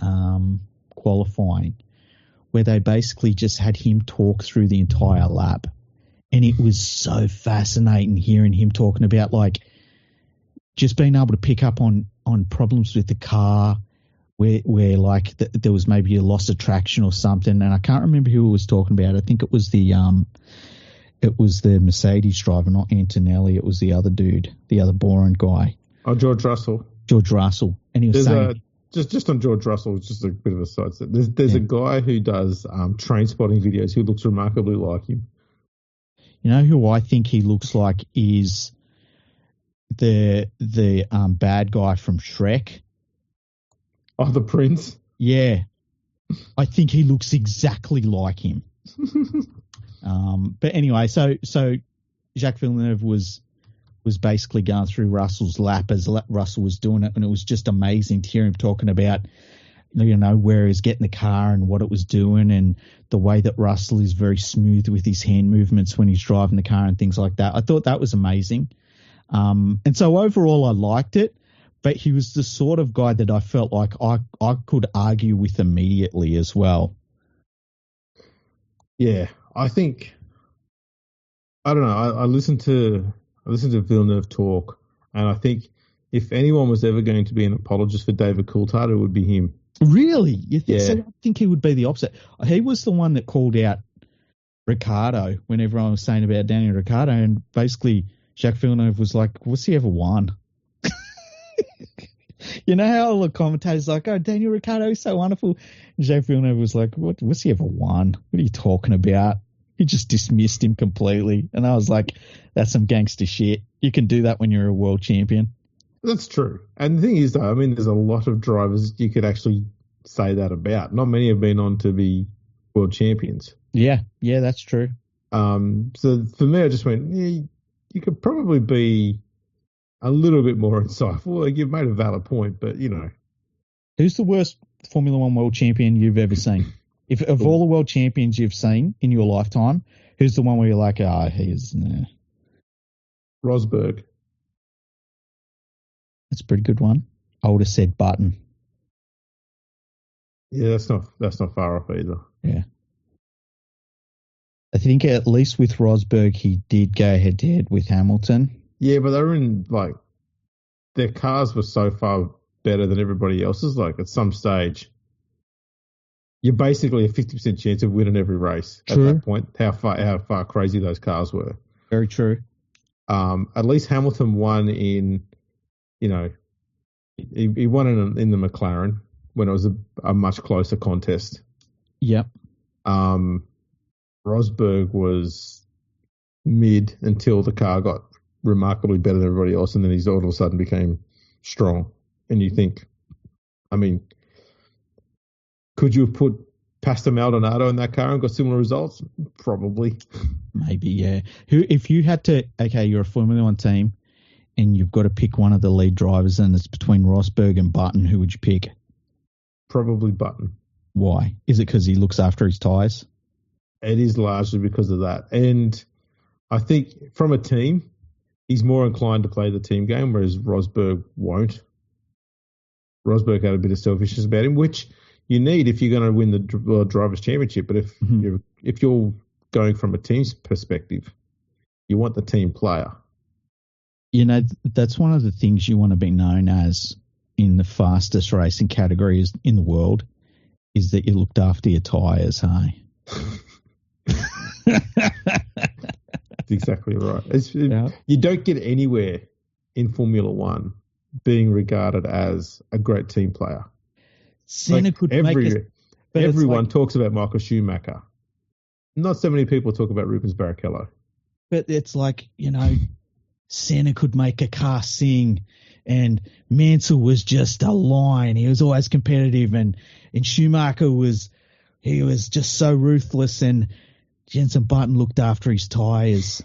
qualifying, where they basically just had him talk through the entire lap. And it was so fascinating hearing him talking about just being able to pick up on problems with the car, where there was maybe a loss of traction or something. And I can't remember who it was talking about. I think it was the Mercedes driver, not Antonelli. It was the other dude, the other boring guy. Oh, George Russell. And he was saying... Just on George Russell, just a bit of a side step. There's a guy who does train spotting videos who looks remarkably like him. You know who I think he looks like is the bad guy from Shrek. Oh, the prince? Yeah. I think he looks exactly like him. But anyway, so Jacques Villeneuve was basically going through Russell's lap as Russell was doing it, and it was just amazing to hear him talking about, where he's getting the car and what it was doing, and the way that Russell is very smooth with his hand movements when he's driving the car and things like that. I thought that was amazing. And so overall I liked it, but he was the sort of guy that I felt like I could argue with immediately as well. Yeah, I don't know. I listened to Villeneuve talk, and I think if anyone was ever going to be an apologist for David Coulthard, it would be him. Really? You think so? I think he would be the opposite. He was the one that called out Ricciardo when everyone was saying about Daniel Ricciardo, and basically Jacques Villeneuve was like, what's he ever won? You know how all the commentators are like, oh, Daniel Ricciardo is so wonderful. And Jacques Villeneuve was like, what's he ever won? What are you talking about? He just dismissed him completely. And I was like, that's some gangster shit. You can do that when you're a world champion. That's true. And the thing is, though, I mean, there's a lot of drivers you could actually say that about. Not many have been on to be world champions. Yeah, that's true. So for me, I just went, you could probably be a little bit more insightful. Like, you've made a valid point, but, Who's the worst Formula One world champion you've ever seen? If of all the world champions you've seen in your lifetime, who's the one where you're like, he is... Nah. Rosberg. That's a pretty good one. I would have said Button. Yeah, that's not far off either. Yeah. I think at least with Rosberg, he did go head-to-head with Hamilton. Yeah, but they were in, like, their cars were so far better than everybody else's. Like, at some stage, you're basically a 50% chance of winning every race. True. At that point. How far crazy those cars were. Very true. At least Hamilton won in, he won in the McLaren when it was a much closer contest. Yep. Rosberg was mid until the car got remarkably better than everybody else, and then he's all of a sudden became strong. And you think, I mean, could you have put Pastor Maldonado in that car and got similar results? Probably. Maybe, yeah. If you had to, okay, you're a Formula One team, and you've got to pick one of the lead drivers, and it's between Rosberg and Button, who would you pick? Probably Button. Why? Is it because he looks after his tyres? It is largely because of that. And I think from a team, he's more inclined to play the team game, whereas Rosberg won't. Rosberg had a bit of selfishness about him, which you need if you're going to win the Drivers' Championship. But if you're going from a team's perspective, you want the team player. That's one of the things you want to be known as in the fastest racing categories in the world, is that you looked after your tyres, hey? That's exactly right. You don't get anywhere in Formula One being regarded as a great team player. Senna could everyone talks about Michael Schumacher. Not so many people talk about Rubens Barrichello. But it's like, Senna could make a car sing, and Mansell was just a line. He was always competitive, and Schumacher was just so ruthless, and Jenson Button looked after his tyres.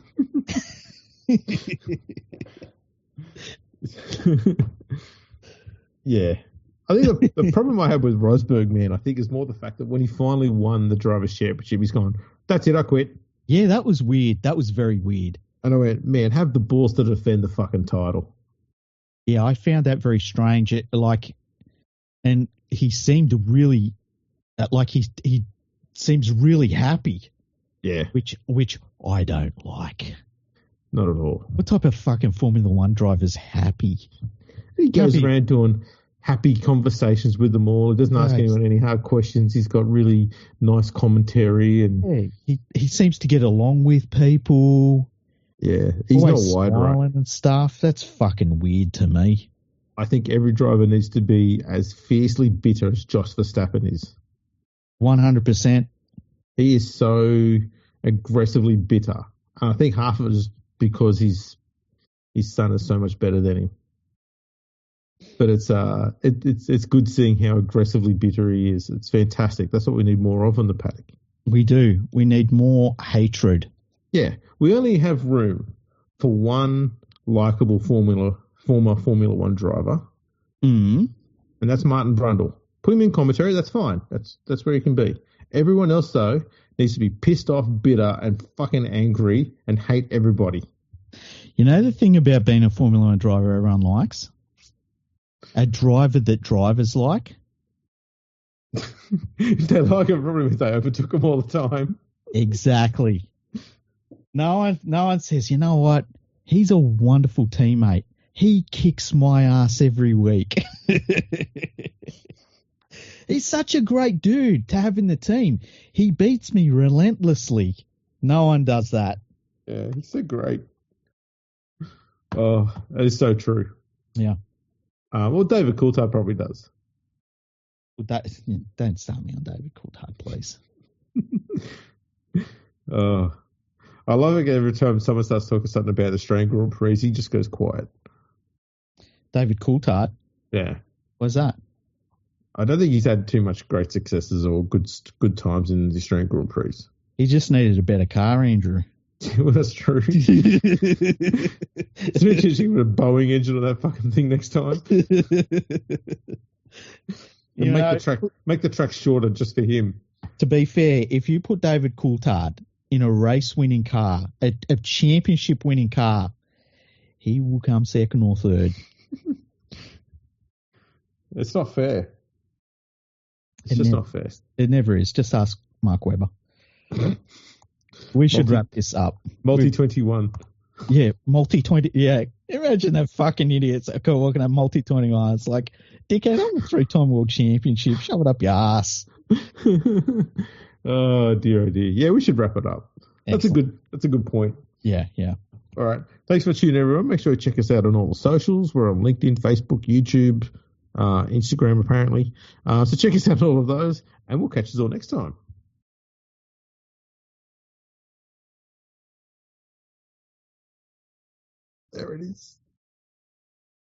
Yeah. I think the problem I have with Rosberg, man, I think is more the fact that when he finally won the Drivers' Championship, he's gone, that's it, I quit. Yeah, that was weird. That was very weird. And I went, man, have the balls to defend the fucking title. Yeah, I found that very strange. And he seemed really, he seems really happy. Yeah. Which I don't like. Not at all. What type of fucking Formula One driver's happy? He goes around doing happy conversations with them all. He doesn't ask anyone any hard questions. He's got really nice commentary, and he seems to get along with people. Yeah, he's not wide right and stuff. That's fucking weird to me. I think every driver needs to be as fiercely bitter as Jos Verstappen is. 100%. He is so aggressively bitter, and I think half of it is because his son is so much better than him. But it's good seeing how aggressively bitter he is. It's fantastic. That's what we need more of on the paddock. We do. We need more hatred. Yeah, we only have room for one likable former Formula One driver, and that's Martin Brundle. Put him in commentary. That's fine. That's where he can be. Everyone else though needs to be pissed off, bitter, and fucking angry, and hate everybody. The thing about being a Formula One driver everyone likes? A driver that drivers like. If they like it, probably if they overtook them all the time. Exactly. No one says, you know what? He's a wonderful teammate. He kicks my ass every week. He's such a great dude to have in the team. He beats me relentlessly. No one does that. Yeah, he's so great. Oh, that is so true. Yeah. Well, David Coulthard probably does. Don't start me on David Coulthard, please. I love it every time someone starts talking something about the Australian Grand Prix, he just goes quiet. David Coulthard? Yeah. What's that? I don't think he's had too much great successes or good times in the Australian Grand Prix. He just needed a better car, Andrew. Well, that's true. Especially with a Boeing engine on that fucking thing next time. Make the track shorter just for him. To be fair, if you put David Coulthard in a race-winning car, a championship-winning car, he will come second or third. It's not fair. It's It just never, not fair. It never is. Just ask Mark Webber. We should wrap this up. Multi-21. Yeah, multi-20. Yeah, imagine that fucking idiots that are walking at multi-21. It's like, dickhead, I'm a 3-time world championship. Shove it up your ass. Oh dear, oh dear. Yeah, we should wrap it up. Excellent. That's a good point. Yeah. All right. Thanks for tuning in, everyone. Make sure you check us out on all the socials. We're on LinkedIn, Facebook, YouTube, Instagram, apparently. So check us out on all of those, and we'll catch us all next time. There it is.